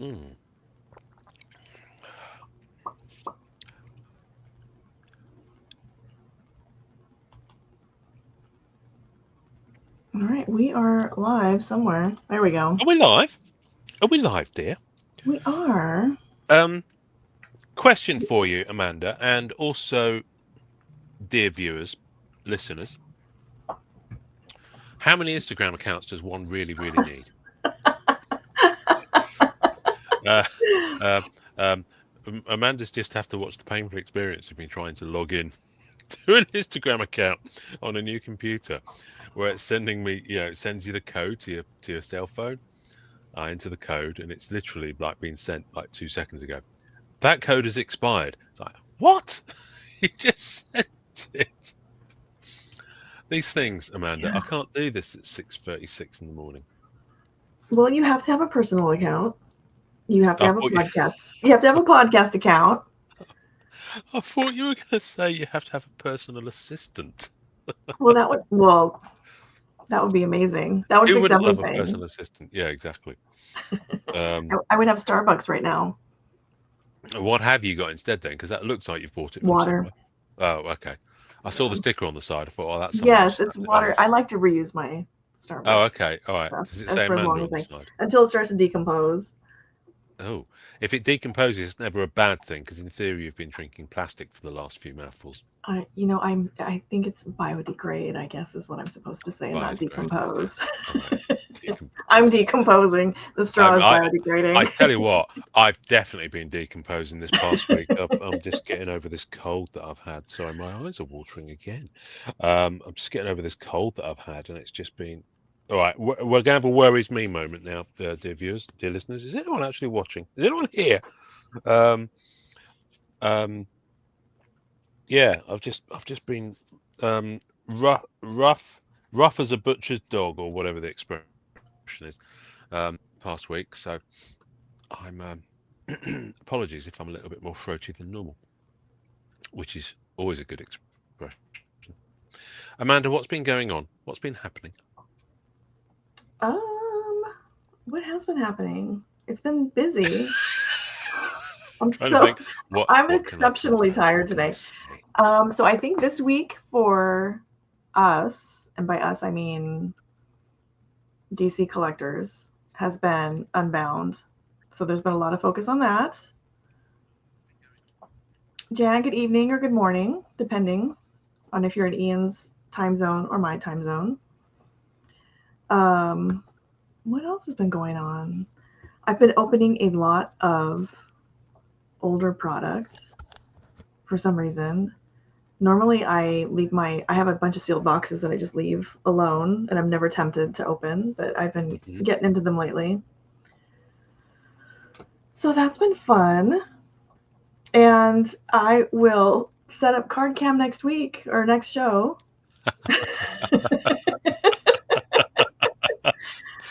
Mm. All right, we are live somewhere. There we go. Are we live? Are we live, dear? We are. Um, question for you, Amanda, and also dear viewers, listeners. How many Instagram accounts does one really, really need? Uh, uh, um, Amanda's just have to watch the painful experience of me trying to log in to an Instagram account on a new computer, where it's sending me, it sends you the code to your cell phone. I enter the code, and it's literally like being sent like 2 seconds ago. That code has expired. It's like, what? You just sent it. These things, Amanda, Yeah. I can't do this at 6:36 in the morning. Well, you have to have a personal account. You have to I have a thought you, podcast. You have to have a podcast account. I thought you were going to say you have to have a personal assistant. That would be amazing. That would Who fix wouldn't love a everything. personal assistant? Yeah, exactly. Um, I would have Starbucks right now. what have you got instead then? Because that looks like you've bought it from Water. somewhere. Oh, okay. I saw the sticker on the side. I thought, oh, that's someone who's Yes, it's snapped it over. water. I like to reuse my Oh, Starbucks okay. All right. stuff Does it say for as Amanda long on as the I side? until it starts to decompose. Oh, if it decomposes, it's never a bad thing because in theory you've been drinking plastic for the last few mouthfuls. I think it's biodegrade, I guess is what I'm supposed to say, not Biodegradable. decompose. All right. I'm Decompose. decomposing. The straw is I biodegrading. tell you what, I've definitely been decomposing this past week. I'm just getting over this cold that I've had. Sorry, my eyes are watering again. I'm just getting over this cold that I've had, and it's just been. All right, we're going to have a worries me moment now, dear viewers, dear listeners. Is anyone actually watching? Is anyone here? Um, um, yeah, I've just been rough as a butcher's dog, or whatever the expression is. Past week, so I'm apologies if I'm a little bit more throaty than normal, which is always a good expression. Amanda, what's been going on? What's been happening? Um, what has been happening? It's been busy. I'm Trying to so think what I'm what can I talk exceptionally about? tired What can I today. say? So I think this week for us, and by us I mean DC collectors, has been Unbound. So there's been a lot of focus on that. Jan, good evening or good morning, depending on if you're in Ian's time zone or my time zone. Um, what else has been going on? I've been opening a lot of older product for some reason. Normally, I have a bunch of sealed boxes that I just leave alone, and I'm never tempted to open, but I've been Hmm. getting into them lately. So that's been fun. And I will set up card cam next week or next show.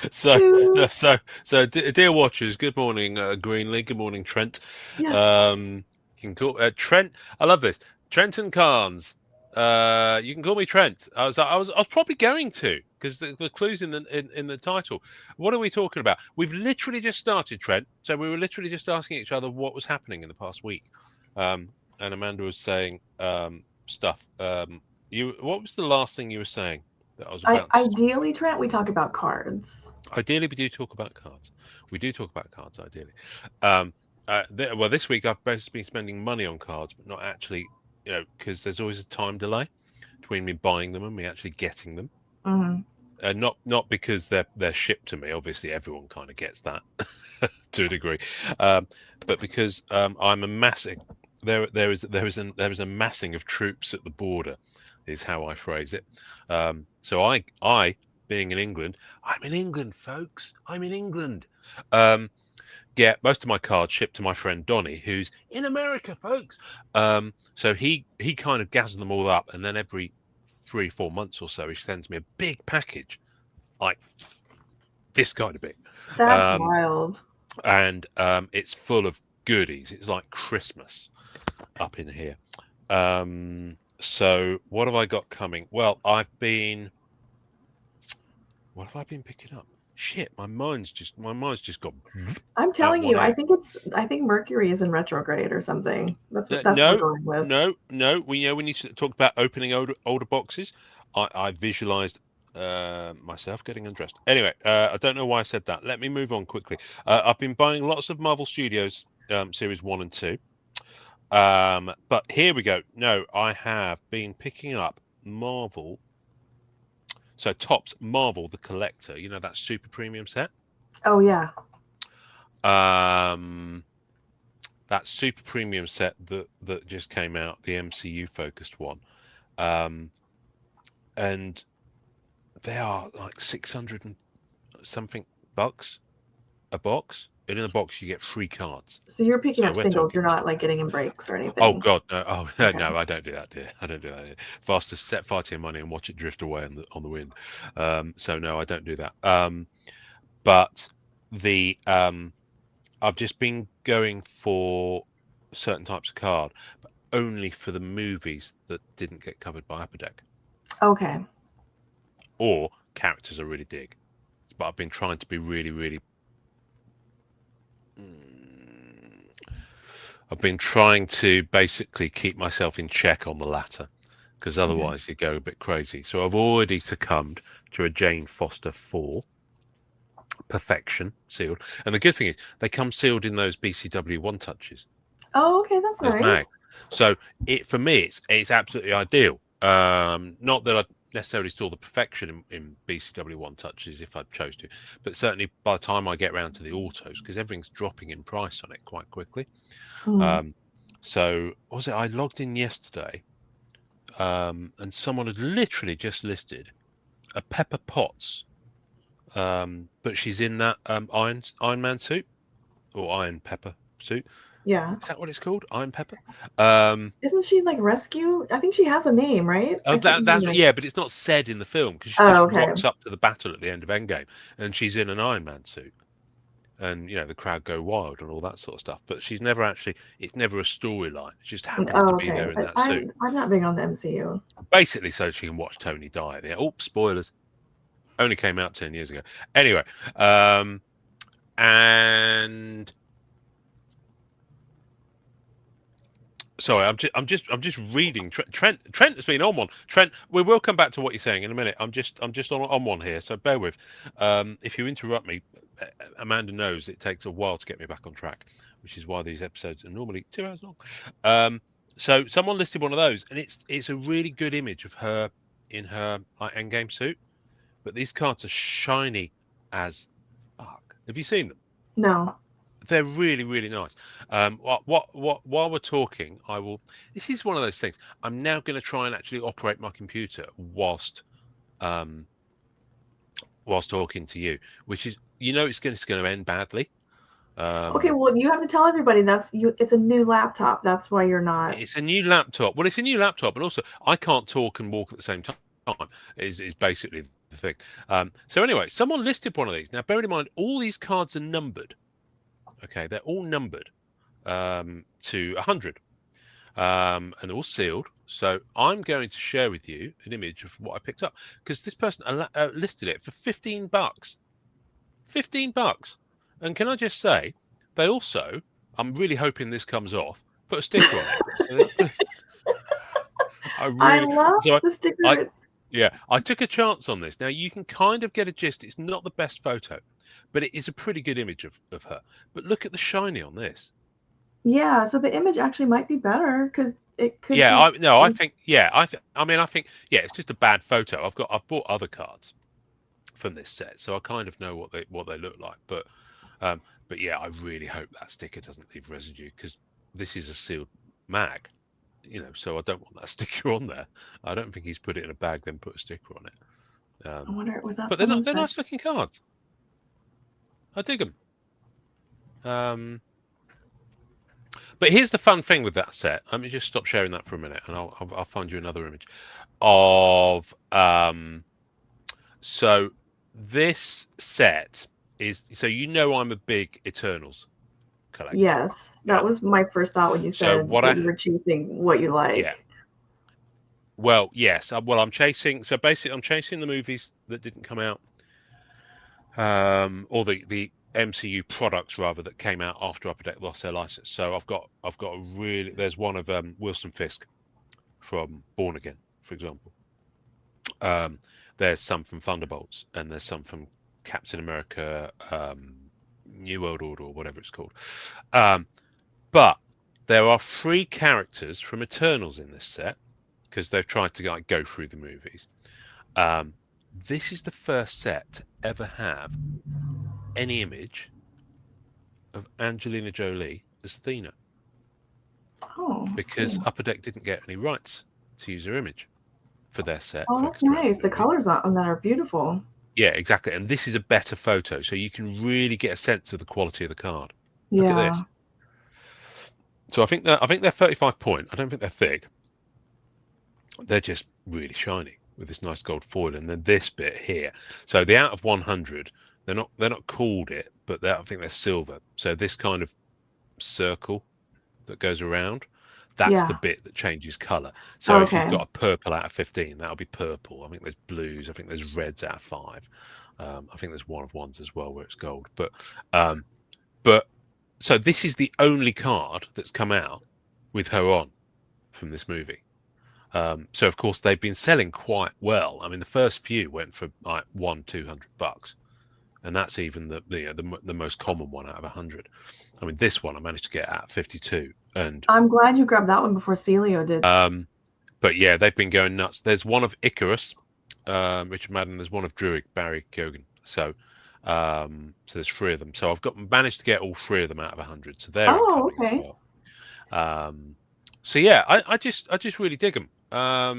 So, to dear watchers, good morning, Greenlee. Good morning, Trent. Yeah. You can call Trent. I love this, Trenton Carnes. You can call me Trent. I was probably going to because the clues in the title. What are we talking about? We've literally just started, Trent. So we were literally just asking each other what was happening in the past week. And Amanda was saying stuff. What was the last thing you were saying that I was about to? Ideally, Trent, we talk about cards. Ideally, we do talk about cards. We do talk about cards, ideally. Um, well, this week I've basically been spending money on cards, but not actually, because there's always a time delay between me buying them and me actually getting them. Mm-hmm. Not because they're shipped to me. Obviously, everyone kind of gets that to a degree, but because I'm amassing. There is a massing of troops at the border, is how I phrase it. So I being in England, I'm in England, folks. I'm in England. Get most of my cards shipped to my friend Donny, who's in America, folks. So he kind of gathers them all up, and then every 3-4 months or so, he sends me a big package, like this kind of big, That's um, wild. and it's full of goodies. It's like Christmas up in here. So what have I got coming? Well, what have I been picking up? Shit, my mind's just gone. I'm telling one you, ear. I think Mercury is in retrograde or something. That's what we're No, going with. no. When you talked about opening older boxes, I visualized myself getting undressed. Anyway, I don't know why I said that. Let me move on quickly. I've been buying lots of Marvel Studios series 1 and 2. But here we go. No, I have been picking up Marvel. So Topps Marvel the Collector. You know, that super premium set. Oh yeah. That super premium set that just came out, the MCU focused one. And they are like 600 and something bucks a box. And in a box you get 3 cards. So you're picking up we're singles. You're talking not like getting in breaks or anything. Oh God, no! Oh Okay. no, I don't do that, dear. I don't do that. Dear. Faster set far too money and watch it drift away on the wind. So no, I don't do that. But the I've just been going for certain types of card, but only for the movies that didn't get covered by Upper Deck. Okay. Or characters I really dig. But I've been trying to be really. I've been trying to basically keep myself in check on the latter, because otherwise you go a bit crazy. So I've already succumbed to a Jane Foster 4 Perfection sealed, and the good thing is they come sealed in those BCW 1 touches. Oh, okay, that's nice. Mag. So for me it's absolutely ideal. Not that I necessarily store the Perfection in BCW 1 touches if I chose to, but certainly by the time I get around to the autos, because everything's dropping in price on it quite quickly. So what was it? I logged in yesterday, and someone had literally just listed a Pepper Potts, but she's in that Iron Man suit or Iron Pepper suit. Yeah. Is that what it's called? Iron Pepper? Isn't she like rescue? I think she has a name, right? Oh, that's yeah, but it's not said in the film because she just rocks up to the battle at the end of Endgame, and she's in an Iron Man suit, and you know the crowd go wild and all that sort of stuff. But she's never actually; it's never a storyline. It just happens to be there in that suit. I'm not big on the MCU. Basically, so she can watch Tony die at the end. Oh, spoilers! Only came out 10 years ago. Anyway, and. Sorry, I'm just reading. Trent has been on one. Trent, we will come back to what you're saying in a minute. I'm just on one here, so bear with. If you interrupt me, Amanda knows it takes a while to get me back on track, which is why these episodes are normally 2 hours long. So someone listed one of those, and it's a really good image of her in her like endgame suit, but these cards are shiny as fuck. Have you seen them? No. They're really nice. While we're talking, I will. This is one of those things. I'm now going to try and actually operate my computer whilst talking to you, which is, you know, it's going to end badly. Okay, well, you have to tell everybody it's a new laptop. That's why you're not. It's a new laptop. Well, it's a new laptop, and also I can't talk and walk at the same time. Is basically the thing. So anyway, someone listed one of these. Now, bearing in mind, all these cards are numbered. Okay, they're all numbered to 100, and they're all sealed. So I'm going to share with you an image of what I picked up, because this person listed it for $15. $15. And can I just say, they also, I'm really hoping this comes off, put a sticker on it. I love the sticker. I took a chance on this. Now you can kind of get a gist. It's not the best photo, but it is a pretty good image of her. But look at the shiny on this. Yeah, so the image actually might be better because it could. Yeah, I think it's just a bad photo. I've bought other cards from this set, so I kind of know what they look like. But yeah, I really hope that sticker doesn't leave residue, because this is a sealed mag, you know. So I don't want that sticker on there. I don't think he's put it in a bag then put a sticker on it. I wonder, was that? But they're nice looking cards. I dig them. But here's the fun thing with that set. Let me just stop sharing that for a minute, and I'll find you another image of. So this set is, so you know I'm a big Eternals collector. Yes, that was my first thought when you said that you were chasing what you like. Yeah. Well, yes. Well, I'm chasing. So basically, I'm chasing the movies that didn't come out or the MCU products rather that came out after Upper Deck lost their license. So I've got a really, there's one of Wilson Fisk from Born Again, for example. There's some from Thunderbolts, and there's some from Captain America, New World Order, or whatever it's called. But there are 3 characters from Eternals in this set because they've tried to like go through the movies. This is the first set to ever have any image of Angelina Jolie as Athena. Oh, because Upper Deck didn't get any rights to use her image for their set. Oh, that's nice. The colors on that are beautiful. Yeah, exactly. And this is a better photo, so you can really get a sense of the quality of the card. Yeah. Look at this. So I think they're 35 point. I don't think they're thick. They're just really shiny with this nice gold foil, and then this bit here. So the out of 100, they're not called it, but I think they're silver. So this kind of circle that goes around, that's the bit that changes color. So if you've got a purple out of 15, that'll be purple. I think there's blues. I think there's reds out of 5. I think there's 1 of 1s as well where it's gold. But so this is the only card that's come out with her on from this movie. So of course they've been selling quite well. I mean, the first few went for like $200, and that's even the most common one out of 100. I mean, this one I managed to get at 52, and I'm glad you grabbed that one before Celio did. But yeah, they've been going nuts. There's one of Icarus, Richard Madden. There's one of Druid, Barry Keoghan. So there's 3 of them. So I've managed to get all 3 of them out of 100. So they're incoming as well. So yeah, I just really dig them. Are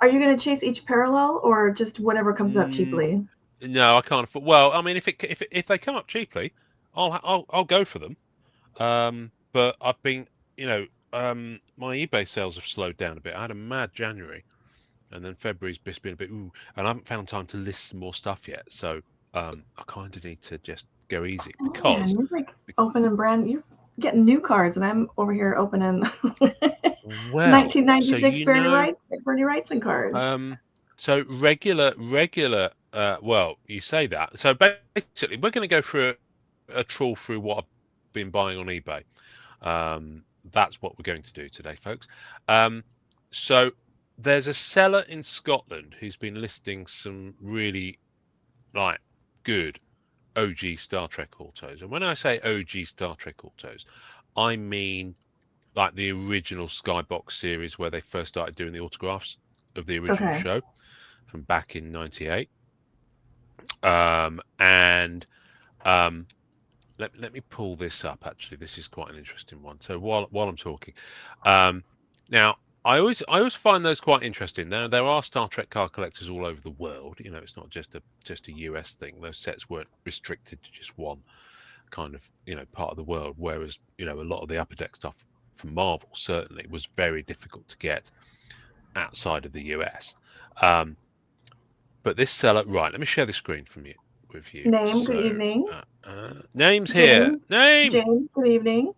you going to chase each parallel or just whatever comes up cheaply? No, I can't afford. Well, I mean, if they come up cheaply, I'll go for them. But I've been, my eBay sales have slowed down a bit. I had a mad January, and then February's just been a bit and I haven't found time to list some more stuff yet. So I kind of need to just go easy because you're like opening you're getting new cards, and I'm over here opening 1996 Bernie Wrightson cards. So regular. Well, you say that. So basically, we're going to go through a trawl through what I've been buying on eBay. That's what we're going to do today, folks. So there's a seller in Scotland who's been listing some really good OG Star Trek autos. And when I say OG Star Trek autos, I mean like the original Skybox series where they first started doing the autographs of the original show from back in '98. Let me pull this up. Actually, this is quite an interesting one. So while I'm talking, now I always find those quite interesting. There are Star Trek card collectors all over the world. It's not just a US thing. Those sets weren't restricted to just one kind of part of the world. Whereas a lot of the Upper Deck stuff from Marvel certainly was very difficult to get outside of the US. But this seller, right? Let me share the screen with you. Name. Good evening. Name's James, here. Name. James. Good evening.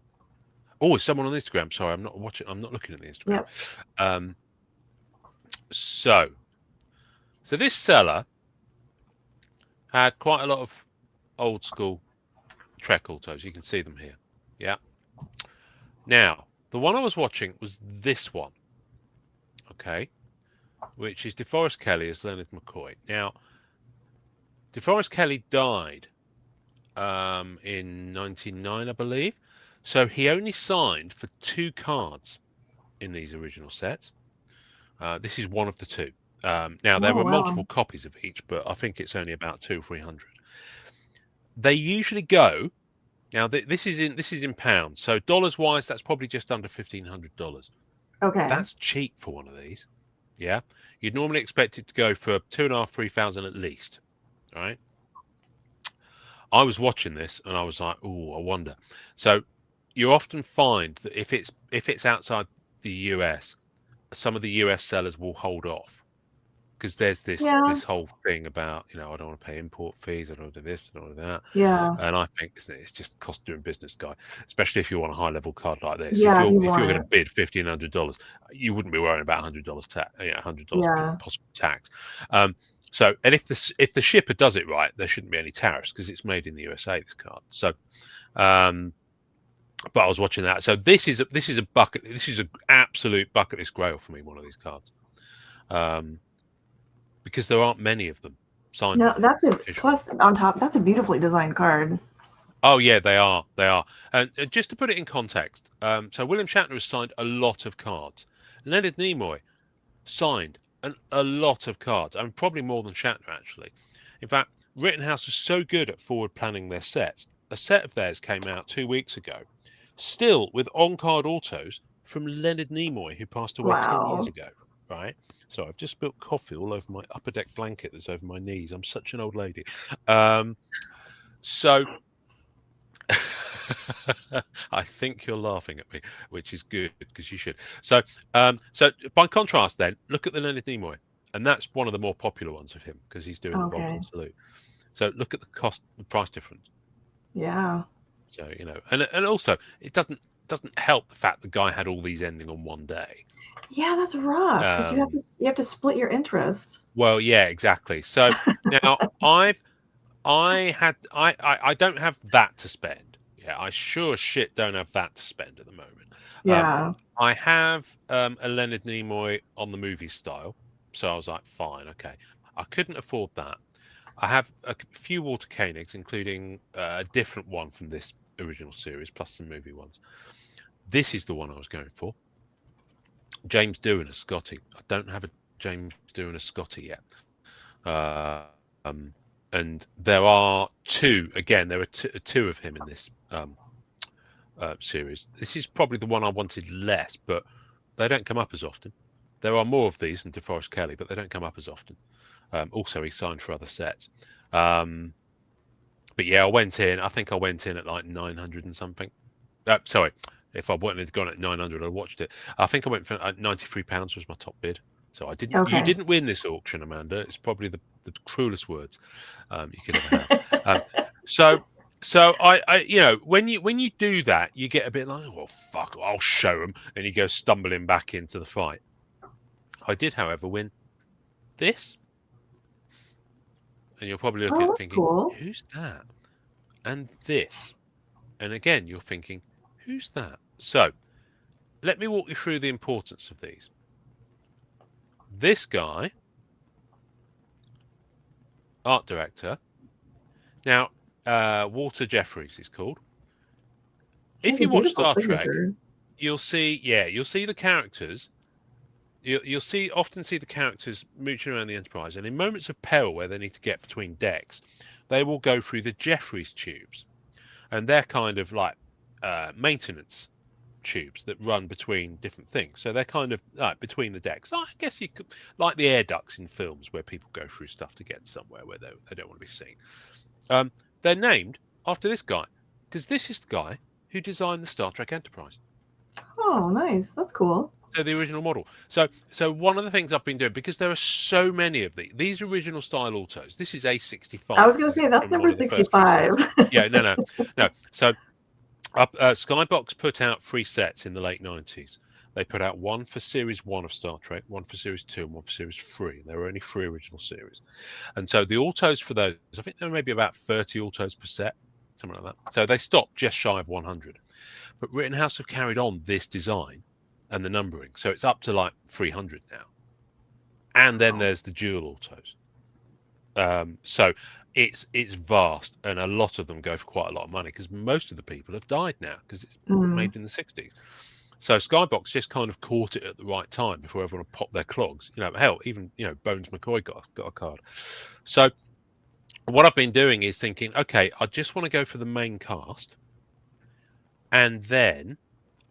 Oh, it's someone on Instagram. Sorry, I'm not watching. I'm not looking at the Instagram. Yep. So this seller had quite a lot of old school Trek autos. You can see them here. Yeah. Now, the one I was watching was this one. Okay. Which is DeForest Kelley as Leonard McCoy. Now, DeForest Kelley died in '99, I believe. So he only signed for 2 cards in these original sets. This is one of the 2. Now there were multiple copies of each, but I think it's only about 200 or 300. They usually go. Now this is in pounds. So dollars wise, that's probably just under $1,500. Okay. That's cheap for one of these. Yeah, you'd normally expect it to go for 2,500, 3,000 at least. All right. I was watching this and I was like, oh, I wonder. So you often find that if it's outside the US, some of the US sellers will hold off because there's this whole thing about I don't want to pay import fees, I don't want to do this, I don't want to do that. Yeah. And I think it's just cost doing business, guy. Especially if you want a high level card like this. Yeah, if you're going to bid $1,500, you wouldn't be worrying about $100 tax. $100 possible tax. So, and if the shipper does it right, there shouldn't be any tariffs because it's made in the USA. This card. So, but I was watching that. So this is a bucket. This is an absolute bucket list grail for me. One of these cards, because there aren't many of them signed. No, by that's a officially. plus on top. That's a beautifully designed card. Oh yeah, they are. They are. And just to put it in context, so William Shatner has signed a lot of cards. Leonard Nimoy signed a lot of cards, and probably more than Shatner actually. In fact, Rittenhouse is so good at forward planning their sets. A set of theirs came out 2 weeks ago, still with on-card autos from Leonard Nimoy, who passed away 10 years ago. Right. So I've just spilled coffee all over my upper deck blanket that's over my knees. I'm such an old lady. So. I think you're laughing at me, which is good because you should. So by contrast, then look at the Leonard Nimoy, and that's one of the more popular ones of him because he's doing the Vulcan salute. So look at the price difference. Yeah. So and also it doesn't help the fact the guy had all these ending on one day. Yeah, that's rough because you have to split your interest. Well, yeah, exactly. So now I don't have that to spend. Yeah, I sure shit don't have that to spend at the moment. Yeah. I have a Leonard Nimoy on the movie style, so I was like, fine, okay. I couldn't afford that. I have a few Walter Koenigs, including a different one from this original series, plus some movie ones. This is the one I was going for. James Doohan as Scotty. I don't have a James Doohan as Scotty yet. And there are two. Again, there are two of him in this series. This is probably the one I wanted less, but they don't come up as often. There are more of these than DeForest Kelley, but they don't come up as often. Also, he signed for other sets. But yeah, I think I went in at like 900 and something. Sorry, if I wouldn't have gone at 900, I watched it. I think I went for £93 was my top bid. So I didn't. Okay. You didn't win this auction, Amanda. It's probably the cruelest words you could ever have. So I when you do that, you get a bit like, oh fuck, I'll show them, and you go stumbling back into the fight. I did, however, win this, and you're probably looking at thinking, cool. Who's that? And this, and again, you're thinking, who's that? So let me walk you through the importance of these. This guy, art director. Now, Walter Jeffries is called. If you watch Star Trek, you'll see the characters. You'll often see the characters mooching around the Enterprise, and in moments of peril where they need to get between decks, they will go through the Jeffries tubes, and they're kind of like maintenance tubes that run between different things. So they're kind of between the decks. I guess you could, like the air ducts in films where people go through stuff to get somewhere where they don't want to be seen. They're named after this guy because this is the guy who designed the Star Trek Enterprise. Oh, nice. That's cool. So the original model. So one of the things I've been doing, because there are so many of these original style autos. This is A65. I was going to say that's number 65. Yeah, no. So Skybox put out 3 sets in the late 90s. They put out one for Series 1 of Star Trek, one for Series 2, and one for Series 3. There were only 3 original series. And so the autos for those, I think there were maybe about 30 autos per set, something like that. So they stopped just shy of 100. But Rittenhouse have carried on this design and the numbering. So it's up to like 300 now. And then there's the dual autos. So it's vast, and a lot of them go for quite a lot of money because most of the people have died now because it's made in the 60s. So Skybox just kind of caught it at the right time before everyone had popped their clogs. Hell, even Bones McCoy got a card. So what I've been doing is thinking, okay, I just want to go for the main cast, and then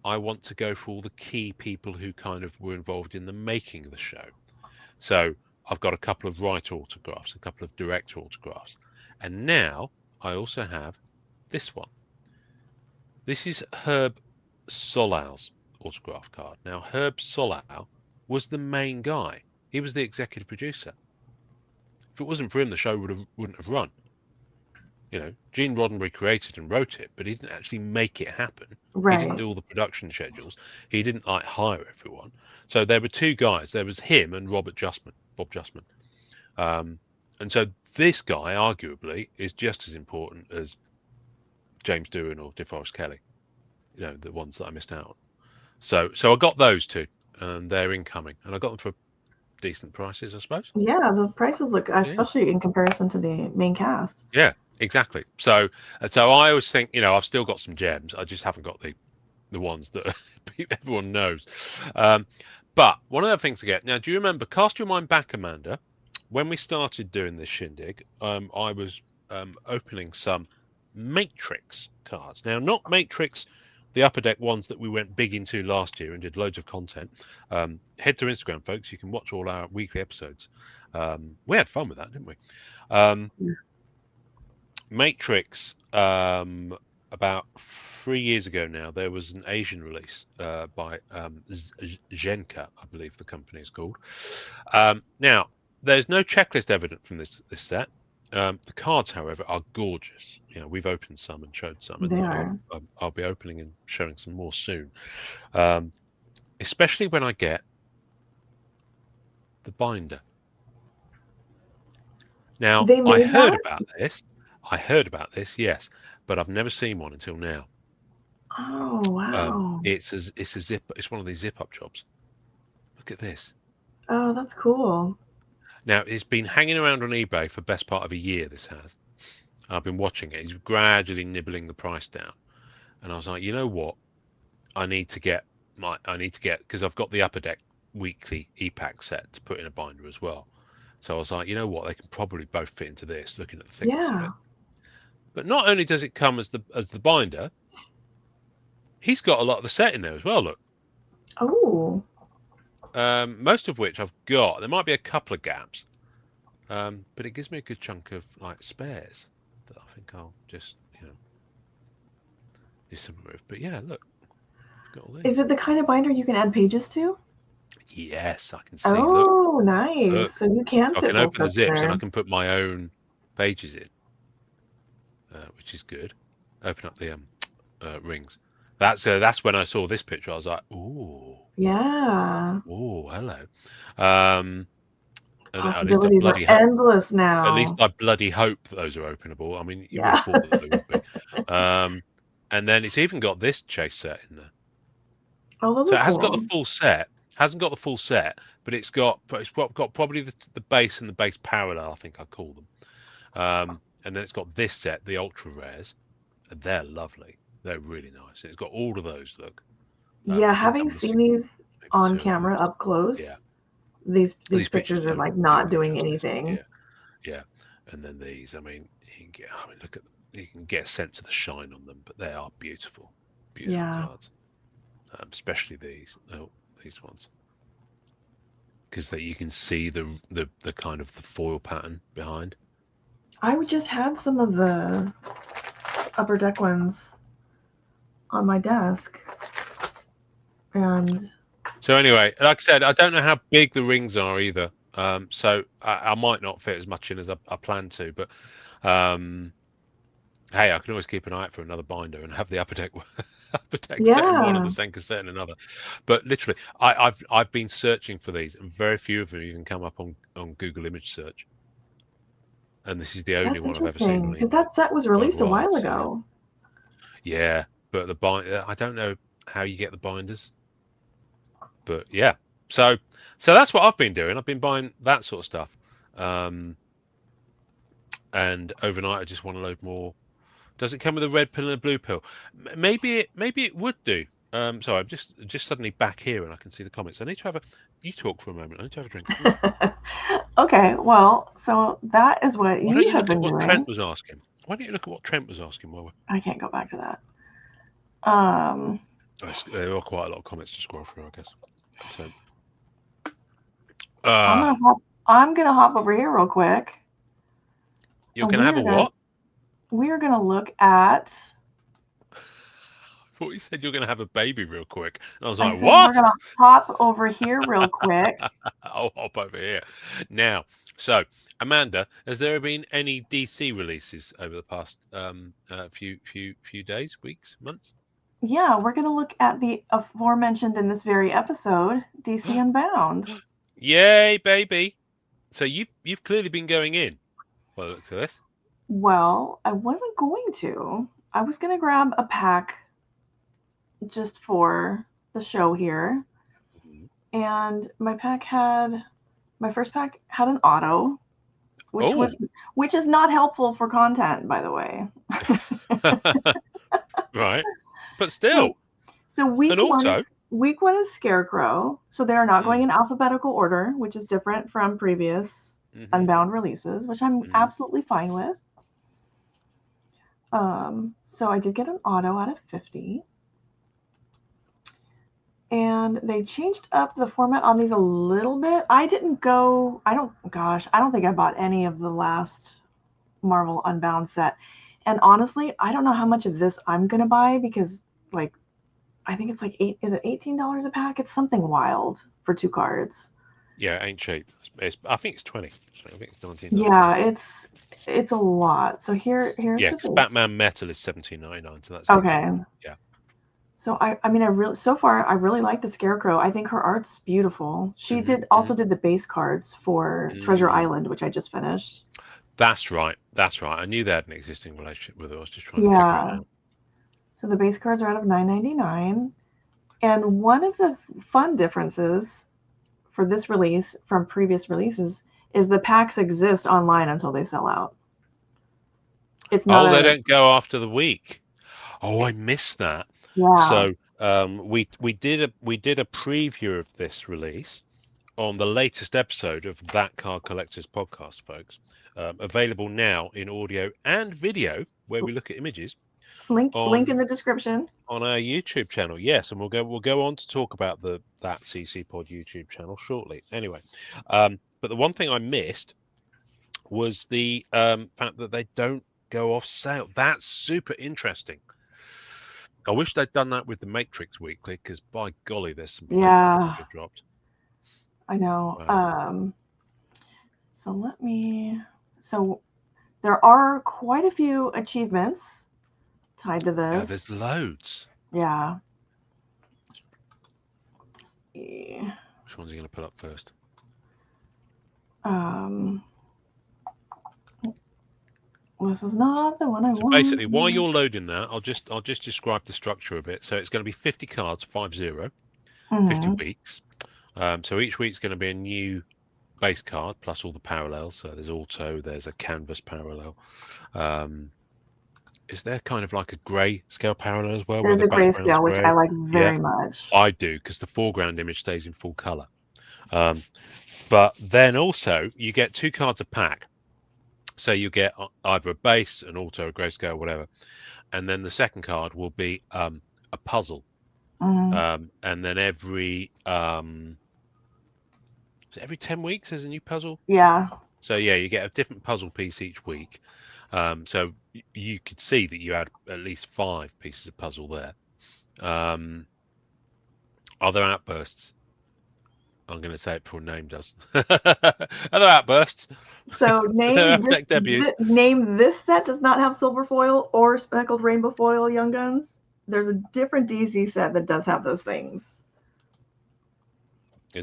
I want to go for all the key people who kind of were involved in the making of the show. So I've got a couple of writer autographs, a couple of director autographs, and now I also have this one. This is Herb Solow's autograph card. Now, Herb Solow was the main guy. He was the executive producer. If it wasn't for him, the show wouldn't have run. Gene Roddenberry created and wrote it, but he didn't actually make it happen. Right. He didn't do all the production schedules. He didn't hire everyone. So there were 2 guys. There was him and Bob Justman. And so this guy, arguably, is just as important as James Doohan or DeForest Kelly, the ones that I missed out on. So I got those two, and they're incoming, and I got them for decent prices, I suppose. Yeah, the prices look, especially in comparison to the main cast. Yeah, exactly. So I always think, I've still got some gems. I just haven't got the ones that everyone knows. But one of the things to get now, do you remember? Cast your mind back, Amanda. When we started doing this shindig, I was opening some Matrix cards. Now, not Matrix, the Upper Deck ones that we went big into last year and did loads of content. Head to Instagram, folks. You can watch all our weekly episodes. We had fun with that, didn't we? Matrix, about 3 years ago now, there was an Asian release by Zhenka, I believe the company is called. Now, there's no checklist evident from this set. The cards, however, are gorgeous. We've opened some and showed some, and I'll be opening and showing some more soon. Especially when I get the binder. Now, I heard about this, yes, but I've never seen one until now. Oh wow! It's a zip. It's one of these zip-up jobs. Look at this. Oh, that's cool. Now, it's been hanging around on eBay for best part of a year, this has. I've been watching it. He's gradually nibbling the price down. And I was like, you know what? I need to get, because I've got the Upper Deck weekly EPAC set to put in a binder as well. So I was like, you know what? They can probably both fit into this, looking at the thickness of it. But not only does it come as the binder, he's got a lot of the set in there as well, look. Oh. Most of which I've got. There might be a couple of gaps, but it gives me a good chunk of spares that I think I'll just do something with. But yeah, look, got all these. Is it the kind of binder you can add pages to? Yes, I can see. Oh, look. Nice! Look. So you can. I can open the zips and I can put my own pages in, which is good. Open up the rings. That's when I saw this picture. I was like, ooh. Yeah. Oh, hello. Possibilities are endless now. At least I bloody hope those are openable. I mean, you would have thought that they would be. And then it's even got this chase set in there. Oh, those so are it hasn't cool. got the full set. Hasn't got the full set, but it's got probably the base and the base parallel, I think I call them. And then it's got this set, the ultra rares, and they're lovely. They're really nice. It's got all of those. Look. Yeah, having seen these on camera up close, these pictures are not doing anything. Yeah. And then these, I mean, you can get a sense of the shine on them, but they are beautiful cards. Especially these ones, because you can see the kind of the foil pattern behind. I just had some of the Upper Deck ones on my desk, and so anyway, like I said, I don't know how big the rings are either, so I might not fit as much in as I plan to, but hey, I can always keep an eye out for another binder and have the Upper Deck set in one and the Senka set in another. But literally, I've been searching for these, and very few of them even come up on Google image search. And this is the only one I've ever seen. Because that set was released a while ago. Yeah, but the binder, I don't know how you get the binders. But yeah, so that's what I've been doing. I've been buying that sort of stuff. And overnight, I just want to load more. Does it come with a red pill and a blue pill? Maybe it would do. Sorry, I'm just suddenly back here and I can see the comments. I need to have you talk for a moment. I need to have a drink. Okay, well, so that is what you have been doing. Trent was asking. Why don't you look at what Trent was asking? I can't go back to that. There are quite a lot of comments to scroll through, I guess. So, I'm gonna hop over here real quick. You're gonna have a what? We are gonna look at. I thought you said you're gonna have a baby real quick, and I was like, "What?" We're gonna hop over here real quick. I'll hop over here now. So, Amanda, has there been any DC releases over the past few days, weeks, months? Yeah, we're gonna look at the aforementioned in this very episode, DC Unbound. Yay, baby! So you've clearly been going in. Well, look to this. Well, I wasn't going to. I was going to grab a pack just for the show here. And my first pack had an auto, which is not helpful for content, by the way. Right. But still. So week one is Scarecrow. So they are not going in alphabetical order, which is different from previous Unbound releases, which I'm absolutely fine with. So I did get an auto out of 50. And they changed up the format on these a little bit. I don't think I bought any of the last Marvel Unbound set. And honestly, I don't know how much of this I'm going to buy because, like, I think it's like is it $18 a pack? It's something wild for 2 cards. Yeah, it ain't cheap. I think it's 20. I think it's 19. Yeah, it's a lot. So here's because Batman Metal is $17.99, so that's okay. 18. Yeah. So I really like the Scarecrow. I think her art's beautiful. She also did the base cards for Treasure Island, which I just finished. That's right. I knew they had an existing relationship with her. I was just trying to figure it out. So the base cards are out of $9.99. And one of the fun differences for this release from previous releases is the packs exist online until they sell out. It's not they don't go after the week. Oh, I missed that. Yeah. So we did a preview of this release on the latest episode of That Card Collectors Podcast, folks. Available now in audio and video, where we look at images. Link in the description on our YouTube channel. Yes, and we'll go on to talk about that TCCPod YouTube channel shortly. Anyway, but the one thing I missed was the fact that they don't go off sale. That's super interesting. I wish they'd done that with the Matrix Weekly, because by golly, there's some points that have dropped. I know. So there are quite a few achievements tied to this. Yeah, there's loads. Yeah. Let's see. Which one's he going to put up first? This is not the one I want. Basically, while you're loading that, I'll just describe the structure a bit. So it's going to be 50 cards, 50, 50 weeks. So each week's going to be a new base card plus all the parallels. So there's auto, there's a canvas parallel. Is there kind of like a grey scale parallel as well? There's a grey scale, which I like very much. I do, because the foreground image stays in full colour. But then also you get 2 cards a pack. So you get either a base, an auto, a grayscale, whatever. And then the second card will be a puzzle. And then every 10 weeks there's a new puzzle. Yeah. So yeah, you get a different puzzle piece each week. So you could see that you had at least 5 pieces of puzzle there. Are there outbursts? I'm going to say it before Name does. Other outbursts. So name this set does not have silver foil or speckled rainbow foil, Young Guns. There's a different DC set that does have those things.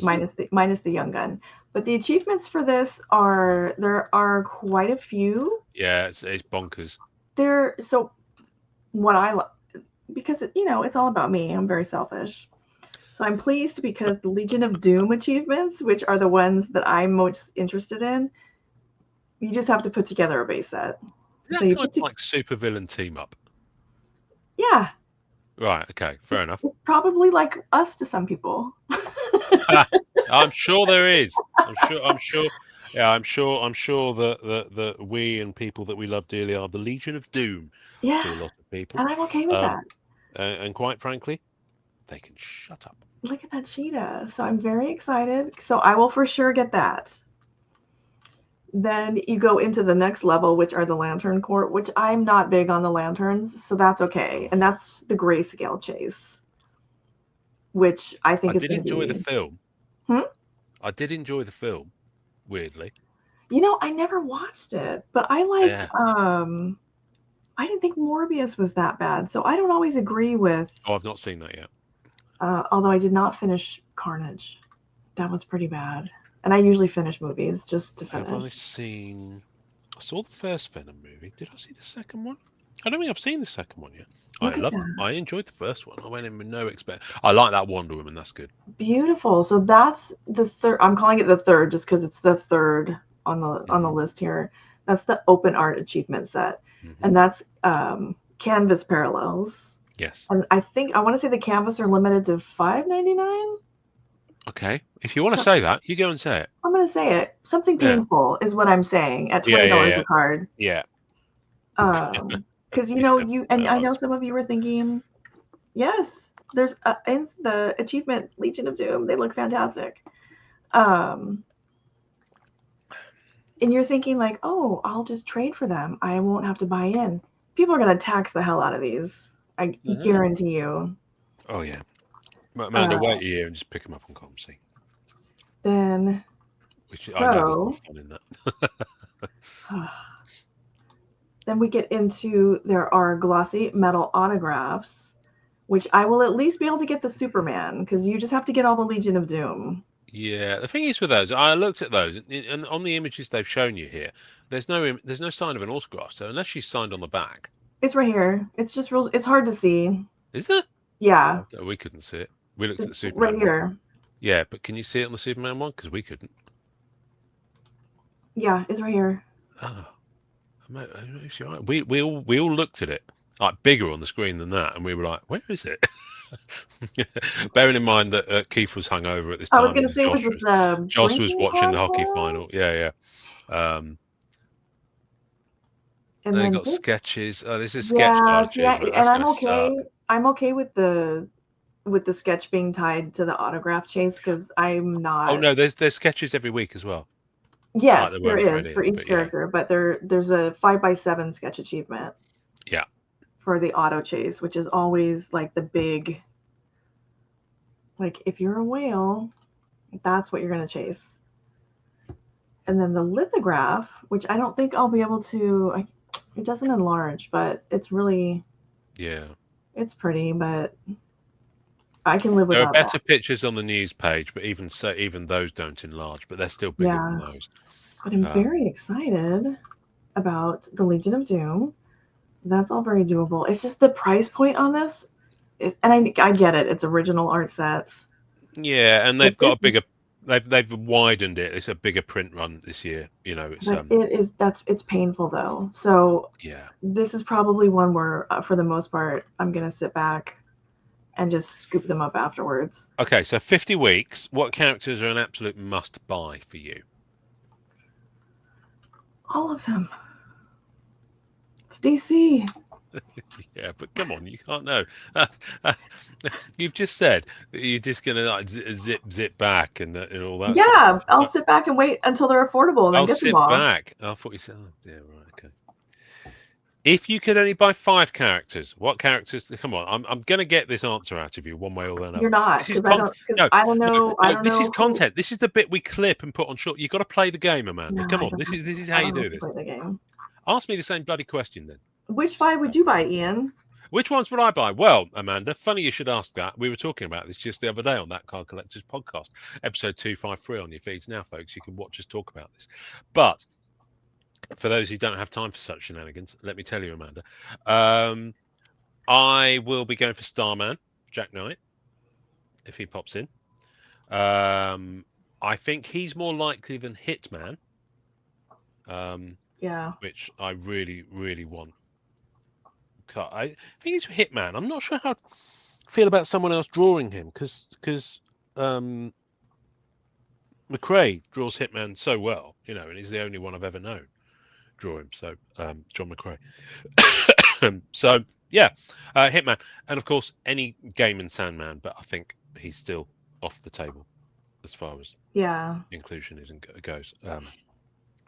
Minus the Young Gun. But the achievements for this there are quite a few. Yeah, it's bonkers. Because it's all about me. I'm very selfish. So I'm pleased because the Legion of Doom achievements, which are the ones that I'm most interested in, you just have to put together a base set. Is that kind of like supervillain team up? Yeah. Right. Okay. Fair enough. It's probably like us to some people. I'm sure there is. I'm sure. Yeah, I'm sure that we and people that we love dearly are the Legion of Doom to a lot of people. And I'm okay with that. And quite frankly, they can shut up. Look at that cheetah. So I'm very excited. So I will for sure get that. Then you go into the next level, which are the Lantern Court, which I'm not big on the lanterns, so that's okay. And that's the grayscale chase, which I think is going to be... I did enjoy the film. I did enjoy the film, weirdly. I never watched it, but I liked... I didn't think Morbius was that bad, so I don't always agree with... Oh, I've not seen that yet. Although I did not finish Carnage. That was pretty bad. And I usually finish movies just to finish. Have I seen... I saw the first Venom movie. Did I see the second one? I don't think I've seen the second one yet. Look at that. I enjoyed the first one. I went in with no expect. I like that Wonder Woman. That's good. Beautiful. So that's the third. I'm calling it the third just because it's the third on the list here. That's the open art achievement set, and that's canvas parallels. Yes. And I want to say the canvas are limited to $5.99. Okay. If you want to say that, you go and say it. I'm going to say it. Something painful is what I'm saying at $20 a card. Yeah. Because I know some of you were thinking, yes, there's in the achievement Legion of Doom. They look fantastic. And you're thinking like, oh, I'll just trade for them. I won't have to buy in. People are going to tax the hell out of these. I guarantee you. Oh yeah. Amanda, wait a year and just pick them up on ComC. Then, I know there's no fun in that. Then we get into, there are glossy metal autographs, which I will at least be able to get the Superman, because you just have to get all the Legion of Doom. Yeah, the thing is with those, I looked at those, and on the images they've shown you here, there's no sign of an autograph. So unless she's signed on the back, it's right here. It's just real. It's hard to see. Is it? Yeah. Oh, we couldn't see it. We looked at the Superman right here. One. Yeah, but can you see it on the Superman one? Because we couldn't. Yeah, it's right here. Oh, we all looked at it like bigger on the screen than that, and we were like, "Where is it?" Bearing in mind that Keith was hungover at this time. I was going to say Josh was watching the hockey final. Yeah. And they got sketches. Oh, this is sketch art. And I'm okay with the sketch being tied to the autograph chase because I'm not. Oh no, there's sketches every week as well. Yes, there is for each character, but there's a 5x7 sketch achievement. Yeah. For the auto chase, which is always like the big. Like if you're a whale, that's what you're gonna chase. And then the lithograph, which I don't think I'll be able to. It doesn't enlarge, but it's really. Yeah. It's pretty, but I can live with that. There are better pictures on the news page, but even those don't enlarge, but they're still bigger than those. But I'm very excited about the Legion of Doom. That's all very doable. It's just the price point on this, and I get it. It's original art sets. Yeah, and they've got a bigger. They've widened it. It's a bigger print run this year. It's it's painful though. So yeah, this is probably one where, for the most part, I'm gonna sit back and just scoop them up afterwards. Okay, so 50 weeks. What characters are an absolute must buy for you? All of them. It's DC. Yeah, but come on, you can't know. You've just said that you're just gonna like zip back and all that. Yeah, I'll sit back and wait until they're affordable and then get them all. I'll sit back. I thought you said, oh dear, right, okay. If you could only buy 5 characters, what characters? Come on, I'm gonna get this answer out of you one way or another. You're not, because I don't know. This is content. This is the bit we clip and put on short. You've got to play the game, Amanda. No, come on, this is how you do this. Play the game. Ask me the same bloody question then. Which 5 would you buy, Ian? Which ones would I buy? Well, Amanda, funny you should ask that. We were talking about this just the other day on that Card Collectors podcast, episode 253 on your feeds now, folks. You can watch us talk about this. But for those who don't have time for such shenanigans, let me tell you, Amanda, I will be going for Starman, Jack Knight, if he pops in. I think he's more likely than Hitman. Which I really, really want. I think he's Hitman. I'm not sure how I feel about someone else drawing him because McRae draws Hitman so well, and he's the only one I've ever known draw him. So John McRae. So yeah, Hitman, and of course any Game and Sandman, but I think he's still off the table as far as inclusion is and goes.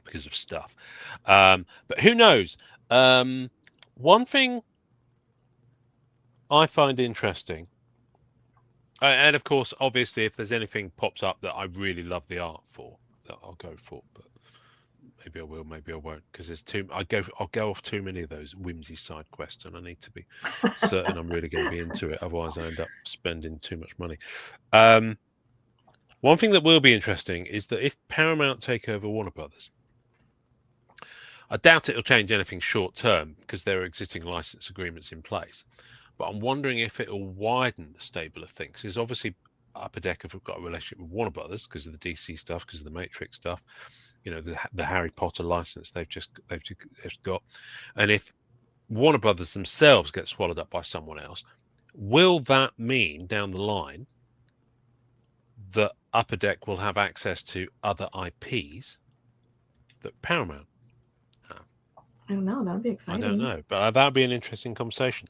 Because of stuff, but who knows? One thing I find interesting, and of course, obviously, if there's anything pops up that I really love the art for, that I'll go for. But maybe I will, maybe I won't, because there's I'll go off too many of those whimsy side quests, and I need to be certain I'm really going to be into it. Otherwise, I end up spending too much money. One thing that will be interesting is that if Paramount take over Warner Brothers, I doubt it'll change anything short term because there are existing license agreements in place. But I'm wondering if it'll widen the stable of things. Because obviously, Upper Deck have got a relationship with Warner Brothers because of the DC stuff, because of the Matrix stuff. You know, the Harry Potter license they've just got. And if Warner Brothers themselves get swallowed up by someone else, will that mean down the line that Upper Deck will have access to other IPs that Paramount have? I don't know. That would be I exciting. don't know, but that would be an interesting conversation.